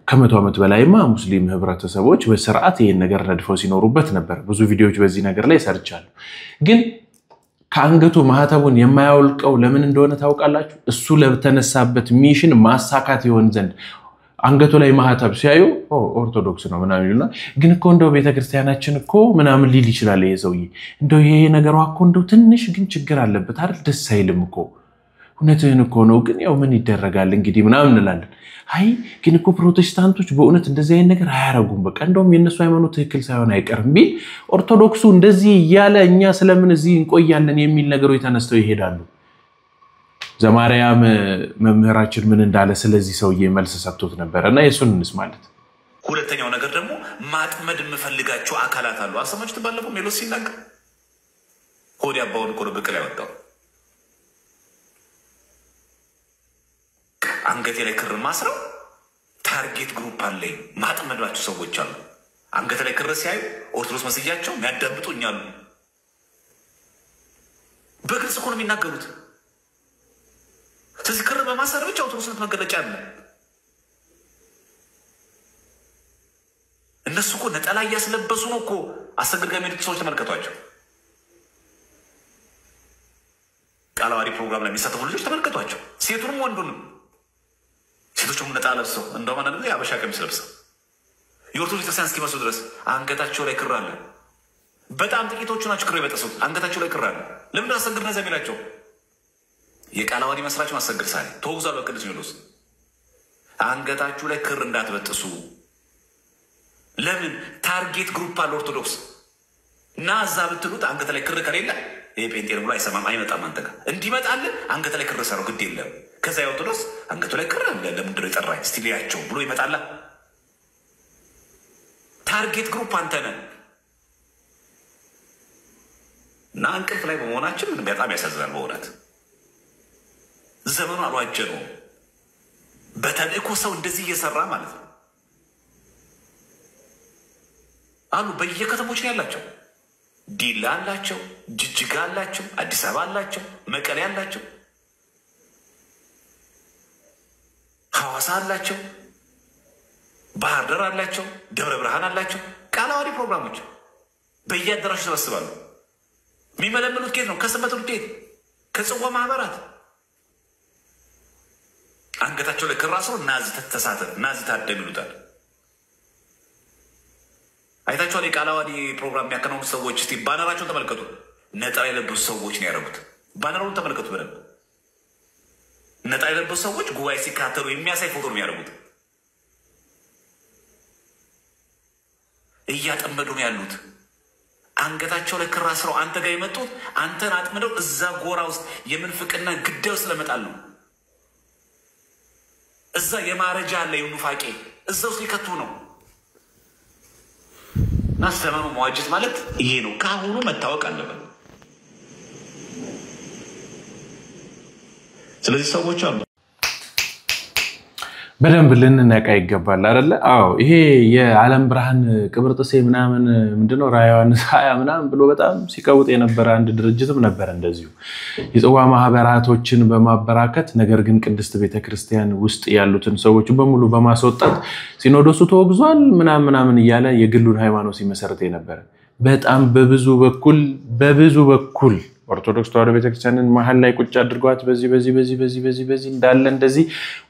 ከመቶ ዓመት በላይማ ሙስሊም ህብረተሰቦች በስርዓት ይሄን ነገር ረድፈው ሲኖሩበት ነበር ብዙ ቪዲዮዎች በዚህ ነገር ላይ ሰርቻለሁ ግን ካንገቱ ማህተቡን የማያውልቀው ለምን እንደሆነ ታውቃላችሁ እሱ ለተነሳበት ሚሽን ማሳካት ይሆን ዘንድ አንገቱ ላይ ማህተብ ሲያዩ ኦርቶዶክስ ነው ምናምን ይሉና ግን እኮ እንደው ቤተክርስቲያናችን እኮ ምናምን ሊል ይችላል ይሄ ሰውዬ እንደው ይሄ ነገሩ እኮ እንደው ትንሽ ግን ችግር አለበት አይደል ደስ አይልም እኮ እውነትህን እኮ ነው ግን ያው ምን ይደረጋል እንግዲህ ምናምን እንላለን አይ ግን እኮ ፕሮቴስታንቶች በእውነት እንደዚህ አይነት ነገር አያረጉም በቃ እንደውም የነሱ ሃይማኖት ትክክል ሳይሆን አይቀርም ቢል ኦርቶዶክሱ እንደዚህ ያለ እኛ ስለምን እዚህ እንቆያለን የሚል ነገሮች ተነስተው ይሄዳሉ ዘማርያም መምህራችን ምን እንዳለ ስለዚህ ሰውዬ መልስ ሰጥቶት ነበርና የሱን እንስማለት ሁለተኛው ነገር ደግሞ ማጥመድ የምፈልጋቸው አካላት አሉ አሰማችሁት ባለፈው ሜሎስ ሲናገር ሆዲ አባውን ቆሮ በቀል ያወጣው አንገቴ ላይ ክር ማስረው ታርጌት ግሩፕ አለኝ ማጥመዳቸው ሰዎች አሉ አንገቴ ላይ ክር ሲያዩ ኦርቶዶክስ መስያቸው የሚያዳምጡኛሉ በግልጽ እኮ ነው የሚናገሩት ስለዚህ ክር በማሰር ብቻ ኦርቶዶክስ መገለጫ አለ እነሱ እኮ ነጠላ እያስለበሱ ነው እኮ አሰግርጋሚ ሰዎች ተመልከቷቸው ቃላዋሪ ፕሮግራም ላይ የሚሳተፉ ልጆች ተመልከቷቸው ሴቱንም ወንዱንም ሴቶቹም ነጠላ ለብሰው እንደውም አንዳንድ ጊዜ አበሻ ቀሚስ ለብሰው የኦርቶዶክስ ክርስቲያን እስኪመስሉ ድረስ አንገታቸው ላይ ክር አለ በጣም ጥቂቶቹ ናቸው ክር የበጠሱት አንገታቸው ላይ ክር አለ ለምን አሰግድ ነዛ የሚላቸው የቃላዋሪ መስራች ማሰግድ ሳይ ተወግዟል በቅዱስ ሲኖዶስ አንገታችሁ ላይ ክር እንዳትበጥሱ ለምን ታርጌት ግሩፕ አለ ኦርቶዶክስ እና እዛ ብትሉት አንገት ላይ ክር ከሌለ ይሄ ጴንጤ ነው ብሎ አይሰማም አይመጣም አንተ ጋር እንዲመጣልን አንገት ላይ ክር ሰራው ግድ የለም ከዛ ኦርቶዶክስ አንገቱ ላይ ክር አለ ለምንድን ነው የጠራኝ እስቲ ሊያቸው ብሎ ይመጣላ ታርጌት ግሩፕ አንተ ነህ እና እንቅልፍ ላይ በመሆናችን በጣም ያሳዝናል በእውነት ዘመኑ አልዋጀ ነው በተልእኮ ሰው እንደዚህ እየሰራ ማለት ነው አሉ በየከተሞች ነው ያላቸው ዲላ አላቸው ጅጅጋ አላቸው አዲስ አበባ አላቸው መቀሌ አላቸው ሐዋሳ አላቸው ባህር ዳር አላቸው ደብረ ብርሃን አላቸው ቃላዋሪ ፕሮግራሞች በየአዳራሹ ተሰብስባሉ የሚመለምሉት ኬት ነው ከሰንበት ውጤት ከጽዋ ማህበራት አንገታቸው ላይ ክር አስረው ናዚ ተሳተፍ ናዚ ታደም ይሉታል አይታችኋል የቃላዋሪ ፕሮግራም የሚያከናውኑ ሰዎች እስቲ ባነራቸውን ተመልከቱ ነጠላ የለበሱ ሰዎች ነው ያደረጉት ባነሩን ተመልከቱ በደንብ ነጠላ የለበሱ ሰዎች ጉባኤ ሲካተሉ የሚያሳይ ፎቶ ነው የሚያደርጉት እያጠመዱ ነው ያሉት አንገታቸው ላይ ክር አስረው አንተ ጋር የመጡት አንተን አጥምደው እዛ ጎራ ውስጥ የምንፍቅና ግዳው ስለመጣል ነው እዛ የማረጃ አለ የኑፋቄ እዛ ውስጥ ሊከቱ ነው ናስተማሩ መዋጀት ማለት ይሄ ነው ካሁኑ መታወቅ አለበት ስለዚህ ሰዎች አሉ በደንብ ልንነቃ ይገባል አይደለ አዎ ይሄ የዓለም ብርሃን ቅብርጥሴ ምናምን ምንድነው ራያዋንስ 20 ምናምን ብሎ በጣም ሲቀውጥ የነበረ አንድ ድርጅትም ነበር እንደዚሁ የጽዋ ማህበራቶችን በማበራከት ነገር ግን ቅድስት ቤተክርስቲያን ውስጥ ያሉትን ሰዎች በሙሉ በማስወጣት ሲኖዶሱ ተወግዟል ምናምን እያለ የግሉን ሃይማኖት ሲመሰርት የነበረ በጣም በብዙ በኩል ኦርቶዶክስ ተዋሕዶ ቤተክርስቲያንን መሐል ላይ ቁጭ አድርጓት በዚህ እንዳለ እንደዚህ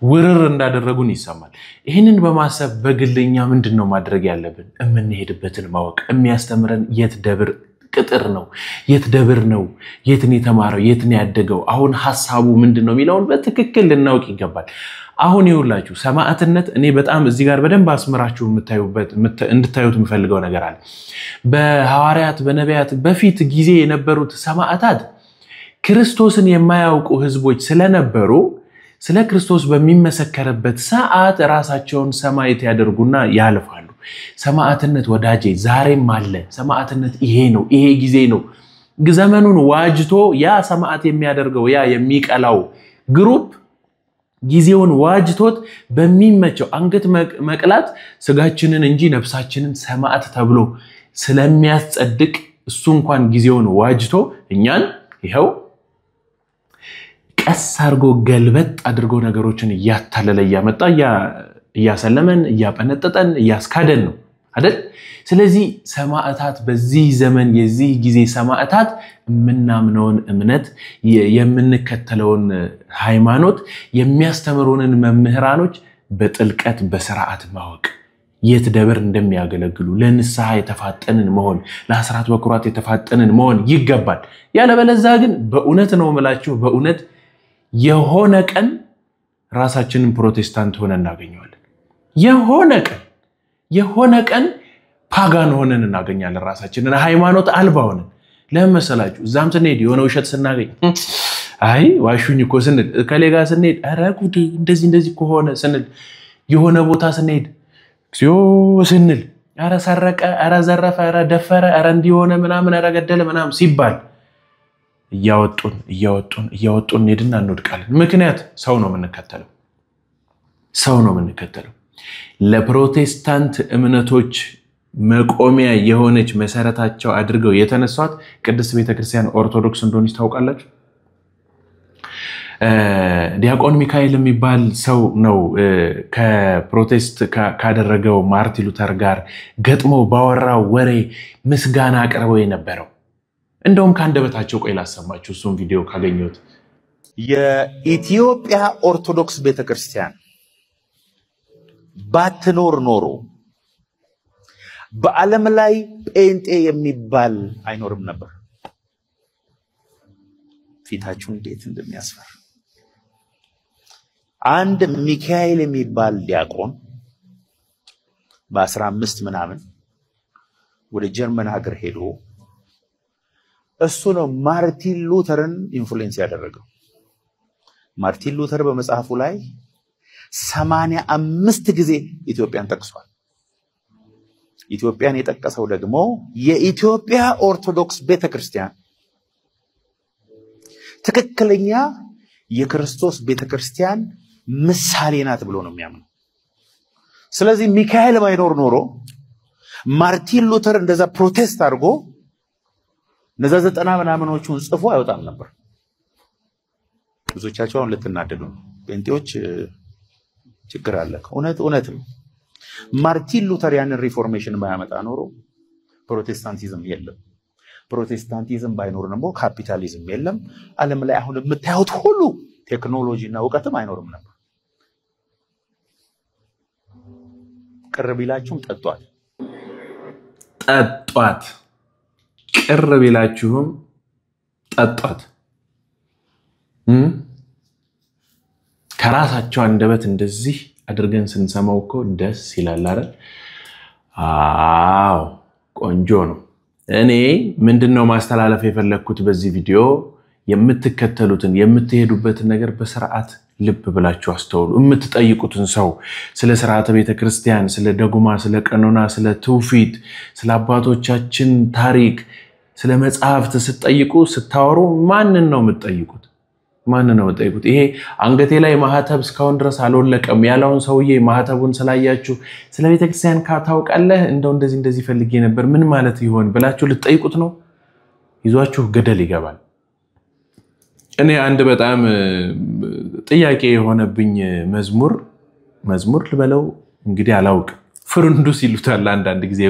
ውርር እንዳደረጉን ይሰማል ይሄንን በማሰብ በግልኛ ምንድነው ማድረግ ያለብን እምንሄድበትን ማወቅ የሚያስተምረን የት ደብር ቅጥር ነው የት ደብር ነው የትን የተማረው የትን ያደገው አሁን ሐሳቡ ምንድነው ሚላውን በትክክል ልናውቅ ይገባል አሁን ይውላችሁ ሰማዕትነት እኔ በጣም እዚህ ጋር በደንብ አስመራችሁ እንድታዩት የምፈልገው ነገር አለ በሐዋርያት በነቢያት በፊት ጊዜ የነበሩት ሰማዕታት ክርስቶስን የማያውቁ ህዝቦች ስለነበሩ ስለ ክርስቶስ በሚመሰከረበት ሰዓት ራሳቸውን ሰማዕት ያደርጉና ያልፋሉ ሰማዕትነት ወዳጄ ዛሬም አለ ሰማዕትነት ይሄ ነው ይሄ ጊዜ ነው ዘመኑን ዋጅቶ ያ ሰማዕት የሚያደርገው ያ የሚቀላው ግሩፕ ጊዜውን ዋጅቶት በሚመቸው አንገት መቅላት ስጋችንን እንጂ ነፍሳችንን ሰማዕት ተብሎ ስለሚያስጸድቅ እሱ እንኳን ጊዜውን ዋጅቶ እኛን ይሄው ቀስ አድርጎ ገልበጥ አድርጎ ነገሮችን ያታለለ ያመጣ ያሰለመን ያጠነጠጠን ያስካደን ነው አይደል ስለዚህ ሰማዕታት በዚህ ዘመን የዚህ ጊዜ ሰማዕታት ምናምነውን እምነት የምንከተለውን ሃይማኖት የሚያስተምሩንን መምህራኖች በጥልቀት በስርዓት ማወቅ የት ደብር እንደሚያገለግሉ ለንስሐ የተፋጠንን መሆን ለአስራት በኩራት የተፋጠንን መሆን ይገባል ያለበለዚያ ግን በእውነት ነው መላችሁ በእውነት የሆነ ቀን ራሳችንን ፕሮቴስታንት ሆነን እናገኘዋለን የሆነ ቀን ፓጋን ሆነን እናገኛለን ራሳችንን ሃይማኖት አልባ ሆነን ለምሳላችሁ እዛም ስንሄድ የሆነ ውሸት ስናገኝ አይ ዋሹኝ እኮ ስንል ከሌጋ ስንሄድ አረ ጉድ እንደዚህ ከሆነ ስንል የሆነ ቦታ ስንሄድ ሲዮ ስንል አረ ሰረቀ አረ ዘረፈ አረ ደፈረ አረ እንዲሆነ ምናምን አረ ገደለ ምናምን ሲባል እያወጡን ሄድና እንወድቃለን ምክንያት ሰው ነው የምንከተለው ለፕሮቴስታንት እምነቶች መቆሚያ የሆነች መሰረታቸው አድርገው የተነሷት ቅድስት ቤተክርስቲያን ኦርቶዶክስ እንደሆነች ታውቃላችሁ ዲያቆን ሚካኤል የሚባል ሰው ነው ከፕሮቴስት ካደረገው ማርቲን ሉተር ጋር ገጥሞ ባወራው ወሬ ምስጋና አቅርበው የነበረው እንደውም ካንደበታቸው ቆይ ላሰማችሁ እሱን ቪዲዮ ካገኘሁት የኢትዮጵያ ኦርቶዶክስ ቤተክርስቲያን ባትኖር ኖሮ በዓለም ላይ ጴንጤ የሚባል አይኖርም ነበር ፊታችሁ እንዴት እንደሚያስፈራ አንድ ሚካኤል የሚባል ዲያቆን በ15 ምናምን ወደ ጀርመን ሀገር ሄዶ እሱ ነው ማርቲን ሉተርን ኢንፍሉዌንስ ያደረገው ማርቲን ሉተር በመጽሐፉ ላይ 85 ጊዜ ኢትዮጵያን ጠቅሷል ኢትዮጵያን የጠቀሰው ደግሞ የኢትዮጵያ ኦርቶዶክስ ቤተክርስቲያን ትክክለኛ የክርስቶስ ቤተክርስቲያን ምሳሌ ናት ብሎ ነው የሚያምነው ስለዚህ ሚካኤል ባይኖር ኖሮ ማርቲን ሉተር እንደዛ ፕሮቴስት አድርጎ ነዛ 90 ምናምኖቹን ጽፎ አይወጣም ነበር ብዙዎቻቸው አሁን ልትናደዱ ጴንጤዎች ችግር አለ እውነት ነው ማርቲን ሉተር ያንን ሪፎርሜሽን ባያመጣ ኖሮ ፕሮቴስታንቲዝም የለም ፕሮቴስታንቲዝም ባይኖር ነው ካፒታሊዝም የለም ዓለም ላይ አሁን የምታዩት ሁሉ ቴክኖሎጂና ዕውቀትም አይኖርም ነበር ቅርቢላችሁም ጠጧት ቅርቢላችሁም ጠጧት ከራሳቸው አንደበት እንደዚህ አድርገን ስንሰማው እኮ ደስ ይላል አይደል አዎ ቆንጆ ነው እኔ ምንድነው ማስተላለፍ የፈለኩት በዚህ ቪዲዮ የምትከተሉትን የምትሄዱበትን ነገር በስርዓት ልብ ብላችሁ አስተውሉ የምትጠይቁትን ሰው ስለ ሥርዓተ ቤተክርስቲያን ስለ ደጉማ ስለ ቀኖና ስለ ትውፊት ስለ አባቶቻችን ታሪክ ስለ መጽሐፍት ስትጠይቁ ስታወሩ ማንን ነው የምትጠይቁት ይሄ አንገቴ ላይ ማህተብ እስካሁን ድረስ አልወለቀም ያለውን ሰውዬ ማህተቡን ስላያችሁ ስለ ቤተክርስቲያን ካታውቃለህ እንደው እንደዚህ ፈልጌ ነበር ምን ማለት ይሆን ብላችሁ ልትጠይቁት ነው ይዟችሁ ገደል ይገባል እኔ አንድ በጣም ጥያቄ የሆነብኝ መዝሙር ልበለው እንግዲህ አላውቅ ፍሩንዱስ ይሉታል አንዳንድ ጊዜ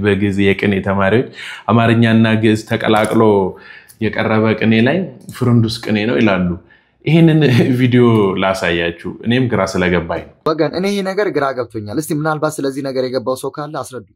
በግዕዝ የቅኔ ተማሪዎች አማርኛና ግዕዝ ተቀላቅሎ የቀረበ ቅኔ ላይ ፍሩንዱስ ቅኔ ነው ይላሉ ይሄንን ቪዲዮ ላሳያችሁ እኔም ግራ ስለገባኝ ነው ወገን እኔ ይሄ ነገር ግራ ገብቶኛል እስቲ ምናልባት ስለዚህ ነገር የገባው ሰው ካለ አስረዱ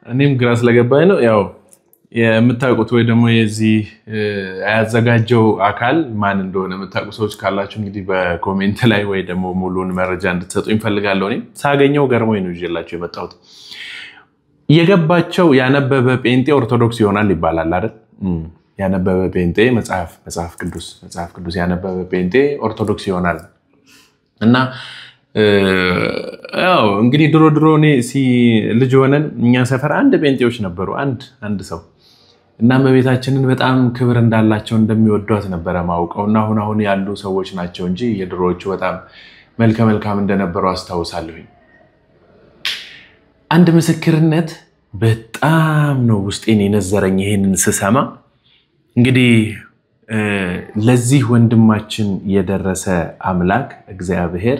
እኔም ግራ ስለገባኝ ነው ያው የምታውቁት ወይ ደግሞ የዚህ ያዘጋጀው አካል ማን እንደሆነ የምታውቁ ሰዎች ካላችሁ እንግዲህ በኮሜንት ላይ ወይ ደግሞ ሙሉን መረጃ እንድትሰጡኝ ፈልጋለሁ እኔ ሳገኘው ገርሞኝ ነው ይዤላችሁ የመጣሁት የገባቸው ያነበበ ጴንጤ ኦርቶዶክስ ይሆናል ይባላል አይደል ያነበበ ጴንጤ መጽሐፍ ቅዱስ ያነበበ ጴንጤ ኦርቶዶክስ ይሆናል እና ያው እንግዲህ ድሮ እኔ ልጅ ሆነን እኛ ሰፈር አንድ ጴንጤዎች ነበሩ አንድ ሰው እና እመቤታችንን በጣም ክብር እንዳላቸው እንደሚወዷት ነበር ማውቀውና አሁን ያሉ ሰዎች ናቸው እንጂ የድሮዎቹ በጣም መልካም እንደነበሩ አስታውሳለሁ። አንድ ምስክርነት በጣም ነው ውስጤን የነዘረኝ ይሄንን ስሰማ። እንግዲህ ለዚህ ወንድማችን የደረሰ አምላክ እግዚአብሔር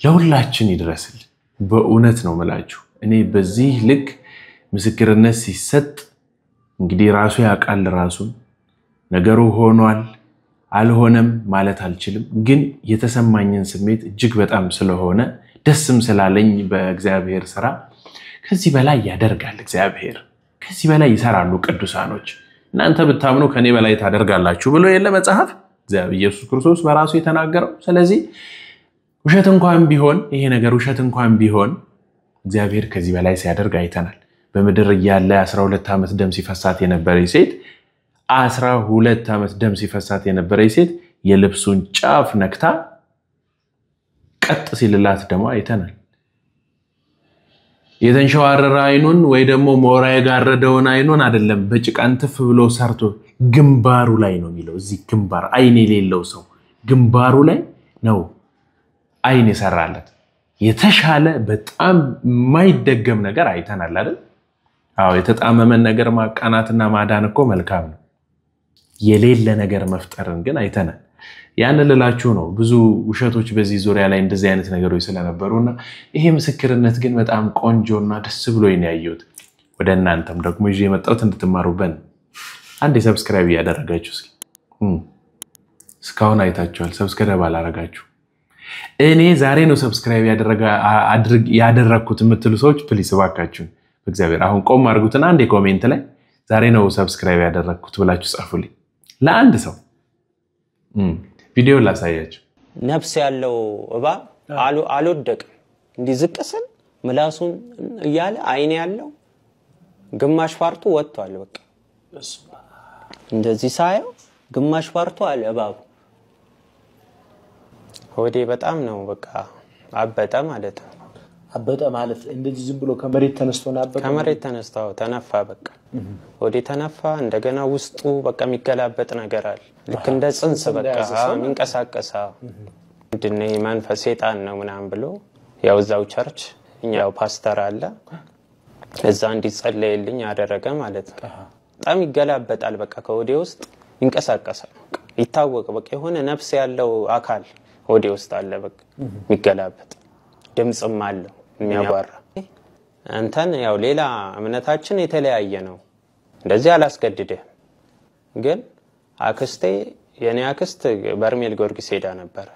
ለሁላችን ይድረስል። በእውነት ነው መላችሁ። እኔ በዚህ ልክ ምስክርነት ሲሰጥ እንግዲህ ራሱ ያቃል ራሱን ነገሩ ሆኗል አልሆነም ማለት አልችልም፣ ግን የተሰማኝን ስሜት እጅግ በጣም ስለሆነ ደስም ስላለኝ በእግዚአብሔር ሥራ ከዚህ በላይ ያደርጋል እግዚአብሔር፣ ከዚህ በላይ ይሰራሉ ቅዱሳኖች። እናንተ ብታምኑ ከኔ በላይ ታደርጋላችሁ ብሎ የለ መጽሐፍ እግዚአብሔር ኢየሱስ ክርስቶስ በራሱ የተናገረው። ስለዚህ ውሸት እንኳን ቢሆን ይሄ ነገር ውሸት እንኳን ቢሆን እግዚአብሔር ከዚህ በላይ ሲያደርግ አይተናል። በምድር ያለ 12 ዓመት ደም ሲፈሳት የነበረች ሴት 12 ዓመት ደም ሲፈሳት የነበረች ሴት የልብሱን ጫፍ ነክታ ቀጥ ሲልላት ደግሞ አይተናል። የተንሸዋረረ አይኑን ወይ ደግሞ ሞራ የጋረደውን አይኑን አይደለም በጭቃን ትፍ ብሎ ሰርቶ ግንባሩ ላይ ነው የሚለው። እዚህ ግንባር አይን የሌለው ሰው ግንባሩ ላይ ነው አይን የሰራለት። የተሻለ በጣም የማይደገም ነገር አይተናል አይደል? አዎ የተጣመመን ነገር ማቃናትና ማዳን እኮ መልካም ነው። የሌለ ነገር መፍጠርን ግን አይተናል። ያን ልላችሁ ነው። ብዙ ውሸቶች በዚህ ዙሪያ ላይ እንደዚህ አይነት ነገሮች ስለነበሩና ይሄ ምስክርነት ግን በጣም ቆንጆና ደስ ብሎኝ ያየሁት ወደ እናንተም ደግሞ ይዤ የመጣሁት እንድትማሩበት። አንዴ ሰብስክራይብ ያደረጋችሁ እስካሁን አይታችኋል። ሰብስክራይብ አላረጋችሁ እኔ ዛሬ ነው ሰብስክራይብ ያደረኩት የምትሉ ሰዎች ፕሊስ እባካችሁ በእግዚአብሔር አሁን ቆም አድርጉትና አንዴ ኮሜንት ላይ ዛሬ ነው ሰብስክራይብ ያደረኩት ብላችሁ ጻፉልኝ። ለአንድ ሰው ቪዲዮ ላሳያችሁ። ነፍስ ያለው እባብ አልወደቅም። እንዲዝቅስል ምላሱን እያለ አይን ያለው ግማሽ ፓርቱ ወጥቷል። በቃ እንደዚህ ሳየው ግማሽ ፓርቱ አለ እባቡ። ሆዴ በጣም ነው በቃ አበጠ ማለት ነው። አበጠ ማለት እንደዚህ ዝም ብሎ ከመሬት ተነስቶ አበጠ። ከመሬት ተነስቶ ተነፋ። በቃ ሆዴ ተነፋ። እንደገና ውስጡ በቃ የሚገላበጥ ነገር አለ። ልክ እንደ ጽንስ በቃ የሚንቀሳቀሳ እንደነ መንፈስ ሰይጣን ነው ምናምን ብሎ ያው እዛው ቸርች እኛው ፓስተር አለ እዛ እንዲጸለይልኝ ያደረገ ማለት ነው። በጣም ይገላበጣል። በቃ ከሆዴ ውስጥ ይንቀሳቀሳል። ይታወቅ በቃ የሆነ ነፍስ ያለው አካል ሆዴ ውስጥ አለ። በቃ የሚገላበጥ ድምጽም አለው የሚያጓራ። አንተን ያው ሌላ እምነታችን የተለያየ ነው። እንደዚህ አላስገድደህ። ግን አክስቴ የኔ አክስት በርሜል ጊዮርጊስ ሄዳ ነበር።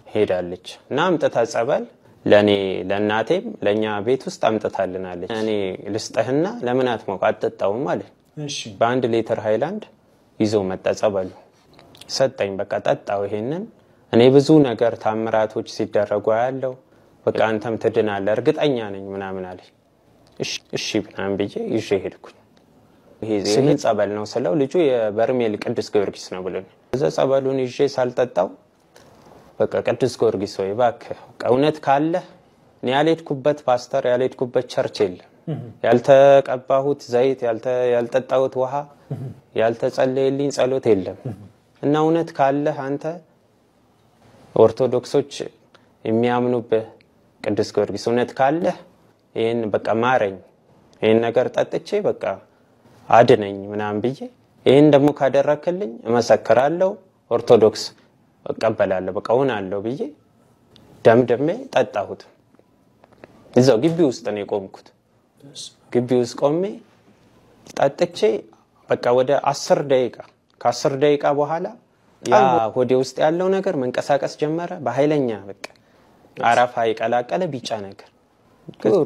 ሄዳለች እና አምጥታ ጸበል ለኔ ለናቴም ለኛ ቤት ውስጥ አምጥታልናለች። እኔ ልስጠህና ለምን አትሞቅ አትጠጣውም ማለት። እሺ በአንድ ሊትር ሃይላንድ ይዞ መጣ ጸበሉ ሰጠኝ። በቃ ጠጣው። ይሄንን እኔ ብዙ ነገር ታምራቶች ሲደረጉ ያለው በቃ አንተም ትድናለህ እርግጠኛ ነኝ ምናምን አለኝ። እሺ ምናምን ብዬ ይዤ ሄድኩኝ። ይሄ ጸበል ነው ስለው ልጁ የበርሜል ቅዱስ ጊዮርጊስ ነው ብሎኝ እዛ ጸበሉን ይዤ ሳልጠጣው በቃ ቅዱስ ጊዮርጊስ ወይ እባክህ እውነት ካለ እኔ ያልሄድኩበት ፓስተር ያልሄድኩበት ቸርች የለም። ያልተቀባሁት ዘይት ያልጠጣሁት ውሃ ያልተጸለየልኝ ጸሎት የለም። እና እውነት ካለ አንተ ኦርቶዶክሶች የሚያምኑበት ቅዱስ ጊዮርጊስ እውነት ካለ ይሄን በቃ ማረኝ፣ ይሄን ነገር ጠጥቼ በቃ አድነኝ ምናምን ብዬ ይሄን ደግሞ ካደረክልኝ እመሰክራለሁ ኦርቶዶክስ እቀበላለሁ በቃ ሆናለሁ ብዬ ደምደሜ ጠጣሁት። እዛው ግቢ ውስጥ ነው የቆምኩት። ግቢ ውስጥ ቆሜ ጠጥቼ በቃ ወደ 10 ደቂቃ ከ10 ደቂቃ በኋላ ያ ሆዴ ውስጥ ያለው ነገር መንቀሳቀስ ጀመረ በኃይለኛ በቃ አራፋ ይቀላቀለ ቢጫ ነገር።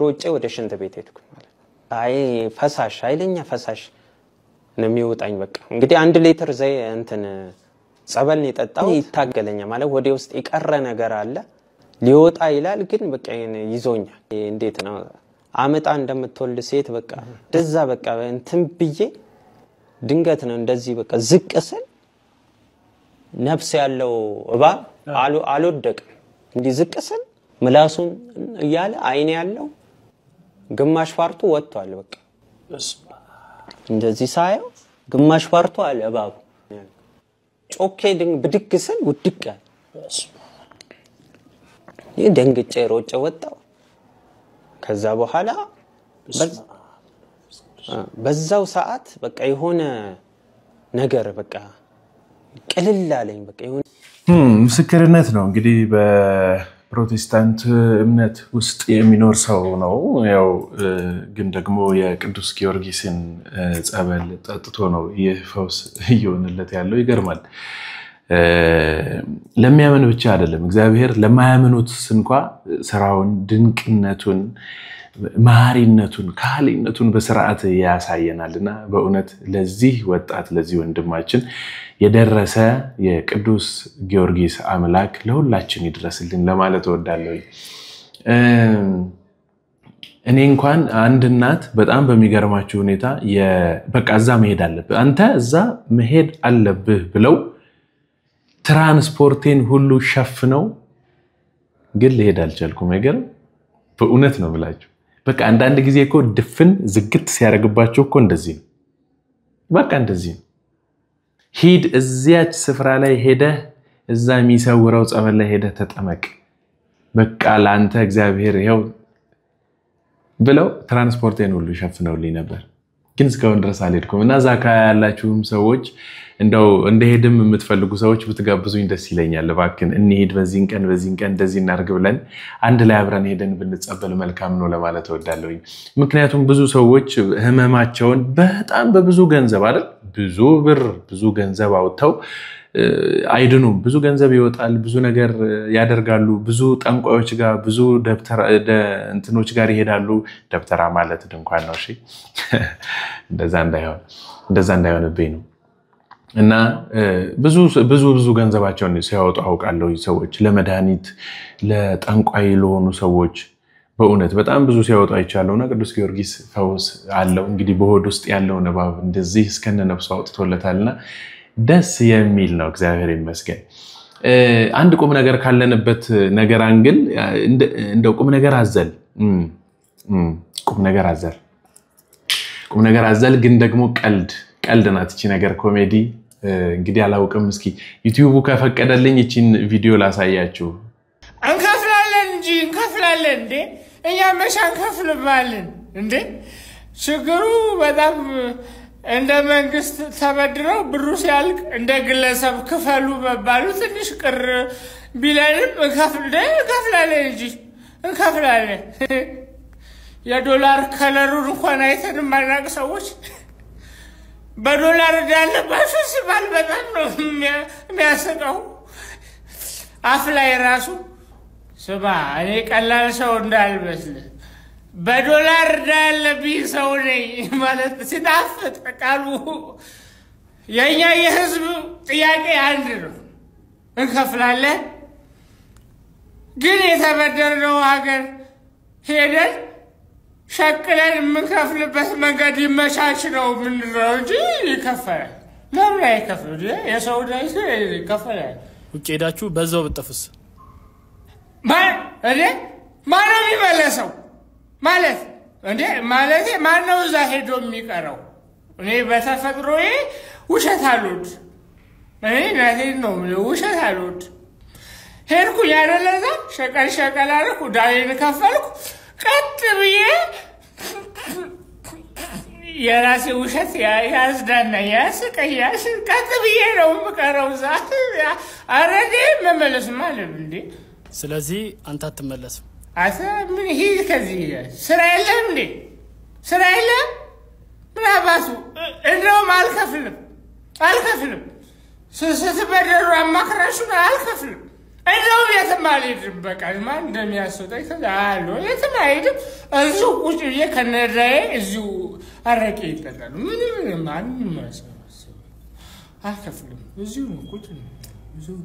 ሮጬ ወደ ሽንት ቤት ሄድኩ ማለት አይ ፈሳሽ ኃይለኛ ፈሳሽ ነው የሚወጣኝ። በቃ እንግዲህ 1 ሊትር ዘይ እንትን ጸበል የጠጣው ይታገለኛ ማለት ሆዴ ውስጥ ይቀረ ነገር አለ ሊወጣ ይላል ግን በቃ ይዞኛል። እንዴት ነው አመጣ እንደምትወልድ ሴት በቃ ደዛ በቃ እንትን ብዬ ድንገት ነው እንደዚህ በቃ ዝቅ ስል ነፍስ ያለው እባብ አልወደቅም። እንዲህ ዝቅ ስል ምላሱን እያለ አይኔ ያለው ግማሽ ፓርቱ ወጥቷል በቃ እንደዚህ ሳየው ግማሽ ፓርቱ አለ እባቡ ጮኬ ብድግ ስል ውድቅ ደንግጬ ሮጬ ወጣው ከዛ በኋላ በዛው ሰዓት በቃ የሆነ ነገር በቃ ቀልል አለኝ በቃ የሆነ ምስክርነት ነው እንግዲህ በፕሮቴስታንት እምነት ውስጥ የሚኖር ሰው ነው ያው ግን ደግሞ የቅዱስ ጊዮርጊስን ጸበል ጠጥቶ ነው የፈውስ እየሆነለት ያለው ይገርማል ለሚያምን ብቻ አይደለም እግዚአብሔር ለማያምኑት እንኳ ስራውን ድንቅነቱን ማሪነቱን ካሊነቱን በስርዓት ያሳየናልና በእውነት ለዚህ ወጣት ለዚህ ወንድማችን የደረሰ የቅዱስ ጊዮርጊስ አምላክ ለሁላችን ይድረስልን ለማለት እወዳለሁ እኔ እንኳን አንድ እናት በጣም በሚገርማችሁ ሁኔታ በቃ እዛ መሄድ አለብህ አንተ እዛ መሄድ አለብህ ብለው ትራንስፖርቴን ሁሉ ሸፍነው ግን ልሄድ አልቻልኩም አይገርም በእውነት ነው ብላችሁ በቃ አንዳንድ ጊዜ እኮ ድፍን ዝግት ሲያረግባቸው እኮ እንደዚህ ነው በቃ እንደዚህ ነው ሂድ እዚያች ስፍራ ላይ ሄደ እዛ የሚሰውረው ጸበል ላይ ሄደ ተጠመቅ በቃ ላንተ እግዚአብሔር ይሄው ብለው ትራንስፖርቴን ሁሉ ሸፍነውልኝ ነበር ግን እስካሁን ድረስ አልሄድኩም እና ዛካ ያላችሁም ሰዎች እንደው እንደሄድም የምትፈልጉ ሰዎች ብትጋብዙኝ ደስ ይለኛል ለባክን እንሂድ በዚህን ቀን እንደዚህ እናርግ ብለን አንድ ላይ አብረን ሄደን ብንጸበል መልካም ነው ለማለት እወዳለሁ ምክንያቱም ብዙ ሰዎች ህመማቸውን በጣም በብዙ ገንዘብ አይደል ብዙ ብር ብዙ ገንዘብ አውጥተው አይድኑም ብዙ ገንዘብ ይወጣል ብዙ ነገር ያደርጋሉ ብዙ ጠንቋዮች ጋር ብዙ ደብተራ እንትኖች ጋር ይሄዳሉ ደብተራ ማለት ድንኳን ነው እሺ እንደዛ እንዳይሆንብኝ ነው እና ብዙ ገንዘባቸውን ሲያወጡ አውቃለሁ ሰዎች ለመድኃኒት ለጠንቋይ ለሆኑ ሰዎች በእውነት በጣም ብዙ ሲያወጡ አይቻለውና ቅዱስ ጊዮርጊስ ፈውስ አለው እንግዲህ በሆድ ውስጥ ያለው ንባብ እንደዚህ እስከነ ነፍሱ አውጥቶለታልና ደስ የሚል ነው እግዚአብሔር ይመስገን አንድ ቁም ነገር ካለንበት ነገር አንግል እንደው ቁም ነገር አዘል ግን ደግሞ ቀልድ ናት እቺ ነገር ኮሜዲ እንግዲህ አላውቅም እስኪ ዩቲዩቡ ከፈቀደልኝ እቺን ቪዲዮ ላሳያችሁ እንከፍላለን እንዴ እኛ መሻን ከፍልማለን እንዴ ችግሩ በጣም እንደ መንግስት ተበድረው ብሩ ሲያልቅ እንደ ግለሰብ ክፈሉ መባሉ ትንሽ ቅር ቢለንም እንከፍላለን የዶላር ከለሩን እንኳን አይተን ማናቅ ሰዎች በዶላር እንዳለባችሁ ሲባል በጣም ነው የሚያስቀው አፍ ላይ ራሱ ስማ እኔ ቀላል ሰው እንዳልመስል በዶላር እንዳለብኝ ሰው ነኝ ማለት ሲጣፍጥ ቃሉ የኛ የህዝብ ጥያቄ አንድ ነው እንከፍላለን ግን የተበደርነው ሀገር ሄደን ሸቅለን የምንከፍልበት መንገድ ይመቻች ነው ምንድነው እንጂ ይከፈላል ለምን አይከፍል የሰው ዳይስ ይከፈላል ውጭ ሄዳችሁ በዛው ብትጠፍስ ማነው የሚመለሰው ማለት እንዴ ማለት ማነው እዛ ሄዶ የሚቀረው እኔ በተፈጥሮዬ ውሸት አልወድ እኔ ናቴን ነው ውሸት አልወድ ሄድኩ ያደለዛ ሸቀል አልኩ ዳይን ከፈልኩ ቀጥ ብዬ የራሴ ውሸት ያዝዳና ያስቀያስ ቀጥ ብዬ ነው የምቀረው ዛት አረዴ መመለስ ማለት እንዴ ስለዚህ አንተ አትመለስም ምን ሂድ ከዚህ ስራ የለም እንዴ ስራ የለም ምን አባቱ እንደውም አልከፍልም ስትበደሩ አማክራችሁን አልከፍልም እንደውም የትም አልሄድም በቃ ማን እንደሚያስወጣኝ ከዛሎ የትም አልሄድም እዚሁ ቁጭ ብዬ ከነዳዬ እዚሁ አረቄ ይጠጣሉ ምንም ማንም አልከፍልም እዚሁ ቁጭ እዚሁ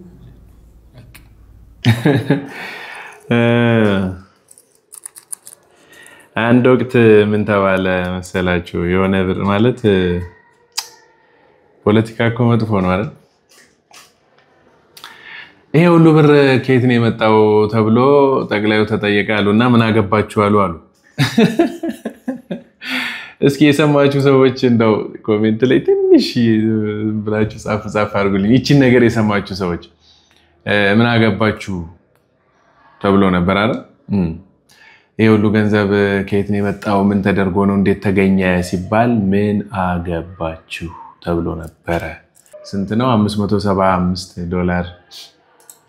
አንድ ወቅት ምን ተባለ መሰላችሁ የሆነ ብር ማለት ፖለቲካ እኮ መጥፎ ነው አይደል ይሄ ሁሉ ብር ከየት ነው የመጣው ተብሎ ጠቅላዩ ተጠየቃሉና ምን አገባችሁ አሉ። እስኪ የሰማችሁ ሰዎች እንደው ኮሜንት ላይ ትንሽ ብላችሁ ጻፍ አድርጉልኝ። ይቺን ነገር የሰማችሁ ሰዎች ምን አገባችሁ ተብሎ ነበር አይደል? ይሄ ሁሉ ገንዘብ ከየት ነው የመጣው? ምን ተደርጎ ነው? እንዴት ተገኘ ሲባል ምን አገባችሁ ተብሎ ነበረ። ስንት ነው? $575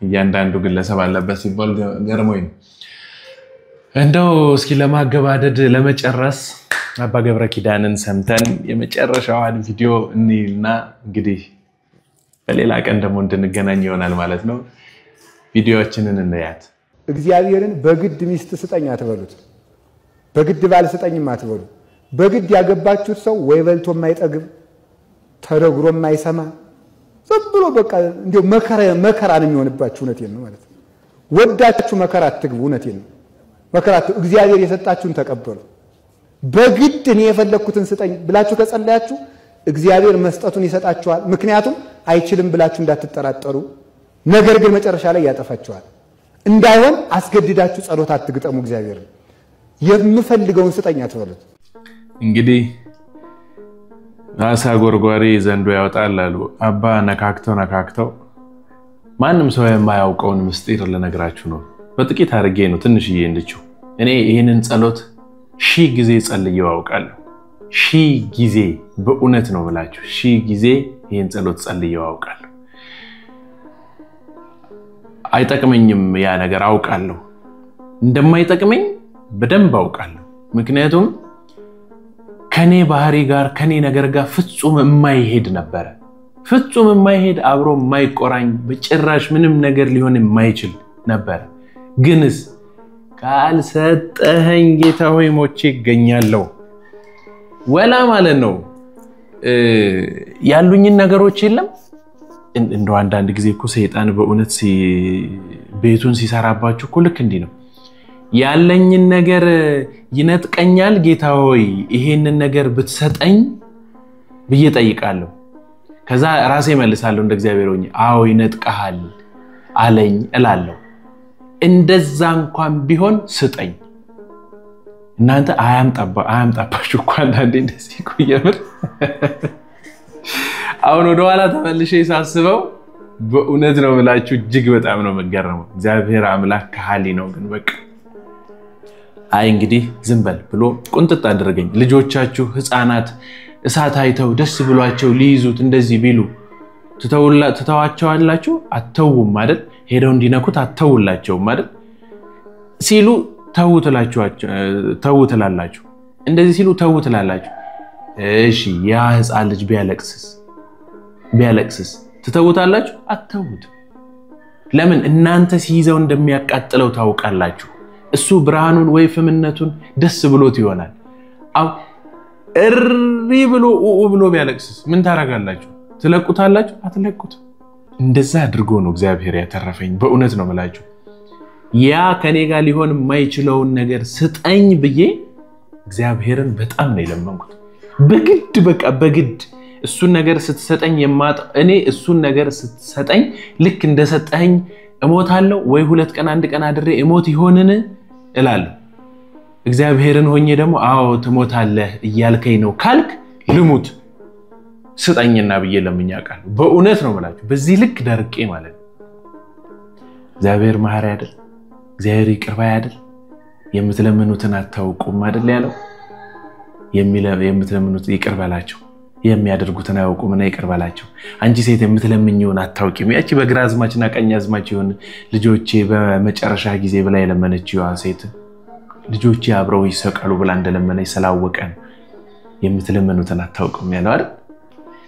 እያንዳንዱ ግለሰብ አለበት ሲባል ገርሞኝ ነው። እንደው እስኪ ለማገባደድ ለመጨረስ አባ ገብረ ኪዳንን ሰምተን የመጨረሻዋን ቪዲዮ እንይልና እንግዲህ በሌላ ቀን ደግሞ እንድንገናኝ ይሆናል ማለት ነው። ቪዲዮአችንን እንያት። እግዚአብሔርን በግድ ሚስት ስጠኝ አትበሉት። በግድ ባል ስጠኝም አትበሉ። በግድ ያገባችሁት ሰው ወይ በልቶ የማይጠግብ ተረግሮ የማይሰማ ዝም ብሎ በቃ እንዲሁ መከራ ነው የሚሆንባችሁ። እውነቴን ነው ማለት ነው። ወዳችሁ መከራ አትግቡ። እውነቴን ነው። መከራ እግዚአብሔር የሰጣችሁን ተቀበሉ። በግድ እኔ የፈለኩትን ስጠኝ ብላችሁ ከጸለያችሁ እግዚአብሔር መስጠቱን ይሰጣችኋል። ምክንያቱም አይችልም ብላችሁ እንዳትጠራጠሩ፣ ነገር ግን መጨረሻ ላይ ያጠፋችኋል። እንዳይሆን አስገድዳችሁ ጸሎት አትግጠሙ። እግዚአብሔር የምፈልገውን ስጠኝ አትበሉት። እንግዲህ አሳ ጎርጓሪ ዘንዶ ያወጣል አሉ አባ። ነካክተው ማንም ሰው የማያውቀውን ምስጢር ልነግራችሁ ነው። በጥቂት አድርጌ ነው ትንሽዬ እንድችሁ። እኔ ይህንን ጸሎት 1000 ጊዜ ጸልየው አውቃለሁ። 1000 ጊዜ በእውነት ነው የምላችሁ፣ 1000 ጊዜ ይህን ጸሎት ጸልየው አውቃለሁ። አይጠቅመኝም ያ ነገር አውቃለሁ። እንደማይጠቅመኝ በደንብ አውቃለሁ። ምክንያቱም ከኔ ባህሪ ጋር ከኔ ነገር ጋር ፍጹም የማይሄድ ነበር። ፍጹም የማይሄድ አብሮ የማይቆራኝ በጭራሽ ምንም ነገር ሊሆን የማይችል ነበር። ግንስ ካልሰጠኸኝ ጌታ ሆይ ሞቼ ይገኛለሁ ወላ ማለት ነው። ያሉኝን ነገሮች የለም እንደው አንዳንድ ጊዜ እኮ ሰይጣን በእውነት ቤቱን ሲሰራባችሁ እኮ ልክ እንዲህ ነው። ያለኝን ነገር ይነጥቀኛል። ጌታ ሆይ ይሄንን ነገር ብትሰጠኝ ብዬ ጠይቃለሁ። ከዛ ራሴ መልሳለሁ እንደ እግዚአብሔር ሆኜ አዎ ይነጥቀሃል አለኝ እላለሁ። እንደዛ እንኳን ቢሆን ስጠኝ። እናንተ አያምጣባችሁ እኮ አንዳንዴ እንደዚህ እኮ የምር አሁን ወደ ኋላ ተመልሼ ሳስበው በእውነት ነው የምላችሁ እጅግ በጣም ነው መገረመው። እግዚአብሔር አምላክ ከሃሊ ነው። ግን በቃ አይ እንግዲህ ዝም በል ብሎ ቁንጥጥ አደረገኝ። ልጆቻችሁ ህፃናት እሳት አይተው ደስ ብሏቸው ሊይዙት እንደዚህ ቢሉ ትተዋቸዋላችሁ? አተውም አይደል? ሄደው እንዲነኩት አተውላቸውም አይደል? ሲሉ ተው ትላላችሁ። እንደዚህ ሲሉ ተው ትላላችሁ። እሺ ያ ህፃን ልጅ ቢያለቅስስ ትተውታላችሁ? አተውት። ለምን? እናንተ ሲይዘው እንደሚያቃጥለው ታውቃላችሁ። እሱ ብርሃኑን ወይ ፍምነቱን ደስ ብሎት ይሆናል። አው እሪ ብሎ ብሎ ቢያለቅስስ ምን ታረጋላችሁ? ትለቁታላችሁ? አትለቁት። እንደዛ አድርጎ ነው እግዚአብሔር ያተረፈኝ። በእውነት ነው የምላችሁ። ያ ከኔ ጋር ሊሆን የማይችለውን ነገር ስጠኝ ብዬ እግዚአብሔርን በጣም ነው የለመንኩት። በግድ እሱን ነገር ስትሰጠኝ እኔ እሱን ነገር ስትሰጠኝ ልክ እንደሰጠኝ እሞታለሁ ወይ 2 ቀን 1 ቀን አድሬ እሞት ይሆንን እላለሁ። እግዚአብሔርን ሆኜ ደግሞ አዎ ትሞታለህ እያልከኝ ነው ካልክ ልሙት ስጠኝና ብዬ ለምኛ ቃል በእውነት ነው የምላችሁ። በዚህ ልክ ደርቄ ማለት ነው። እግዚአብሔር መሐሪ አይደል? እግዚአብሔር ይቅር ባይ አይደል? የምትለምኑትን አታውቁም አይደል ያለው? የምትለምኑት ይቅር በላቸው፣ የሚያደርጉትን አያውቁምና ይቅር በላቸው። አንቺ ሴት የምትለምኝውን አታውቂም። ያቺ በግራ አዝማችና ቀኝ አዝማች ይሆን ልጆቼ በመጨረሻ ጊዜ ብላ የለመነችው ሴት ልጆቼ አብረው ይሰቀሉ ብላ እንደለመነች ስላወቀ የምትለምኑትን አታውቁም ያለው አይደል?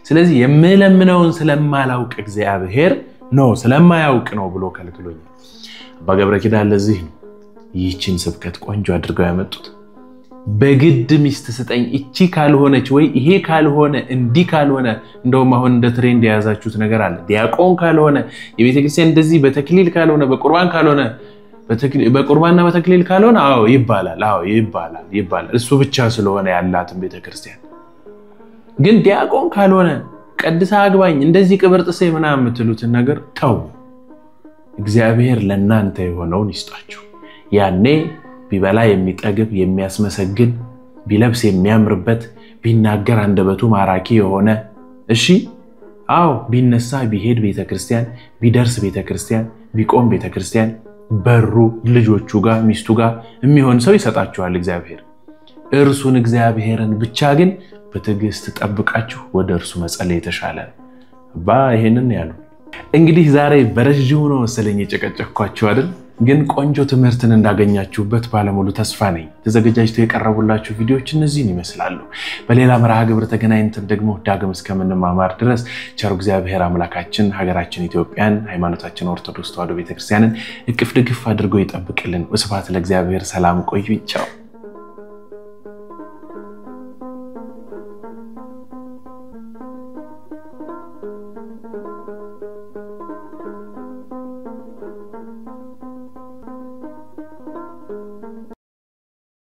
ስለዚህ የምለምነውን ስለማላውቅ እግዚአብሔር ነው ስለማያውቅ ነው ብሎ ከልክሎኛል። አባ ገብረ ኪዳን ለዚህ ነው ይህችን ስብከት ቆንጆ አድርገው ያመጡት። በግድ ሚስት ስጠኝ እቺ ካልሆነች ወይ ይሄ ካልሆነ እንዲህ ካልሆነ እንደውም አሁን እንደ ትሬንድ የያዛችሁት ነገር አለ። ዲያቆን ካልሆነ የቤተ ክርስቲያን እንደዚህ በተክሊል ካልሆነ በቁርባን ካልሆነ በቁርባንና በተክሊል ካልሆነ አዎ ይባላል። እሱ ብቻ ስለሆነ ያላትን ቤተ ክርስቲያን ግን ዲያቆን ካልሆነ ቀድሳ አግባኝ እንደዚህ ቅብር ጥሴ ምናምን የምትሉትን ነገር ተው። እግዚአብሔር ለእናንተ የሆነውን ይስጣችሁ ያኔ ቢበላ የሚጠግብ የሚያስመሰግን ቢለብስ የሚያምርበት ቢናገር አንደበቱ ማራኪ የሆነ እሺ አው ቢነሳ ቢሄድ ቤተክርስቲያን ቢደርስ ቤተክርስቲያን ቢቆም ቤተክርስቲያን በሩ ልጆቹ ጋር ሚስቱ ጋር የሚሆን ሰው ይሰጣችኋል እግዚአብሔር እርሱን እግዚአብሔርን ብቻ ግን በትዕግስት ተጠብቃችሁ ወደ እርሱ መጸለይ የተሻለ ይሄንን ያሉ እንግዲህ ዛሬ በረጅሙ ነው መሰለኝ የጨቀጨኳችሁ አይደል ግን ቆንጆ ትምህርትን እንዳገኛችሁበት ባለሙሉ ተስፋ ነኝ ተዘጋጅተው የቀረቡላችሁ ቪዲዮዎች እነዚህን ይመስላሉ በሌላ መርሃ ግብር ተገናኝተን ደግሞ ዳግም እስከምንማማር ድረስ ቸር እግዚአብሔር አምላካችን ሀገራችን ኢትዮጵያን ሃይማኖታችን ኦርቶዶክስ ተዋሕዶ ቤተክርስቲያንን እቅፍ ድግፍ አድርጎ ይጠብቅልን ወስብሐት ለእግዚአብሔር ሰላም ቆዩ ቻው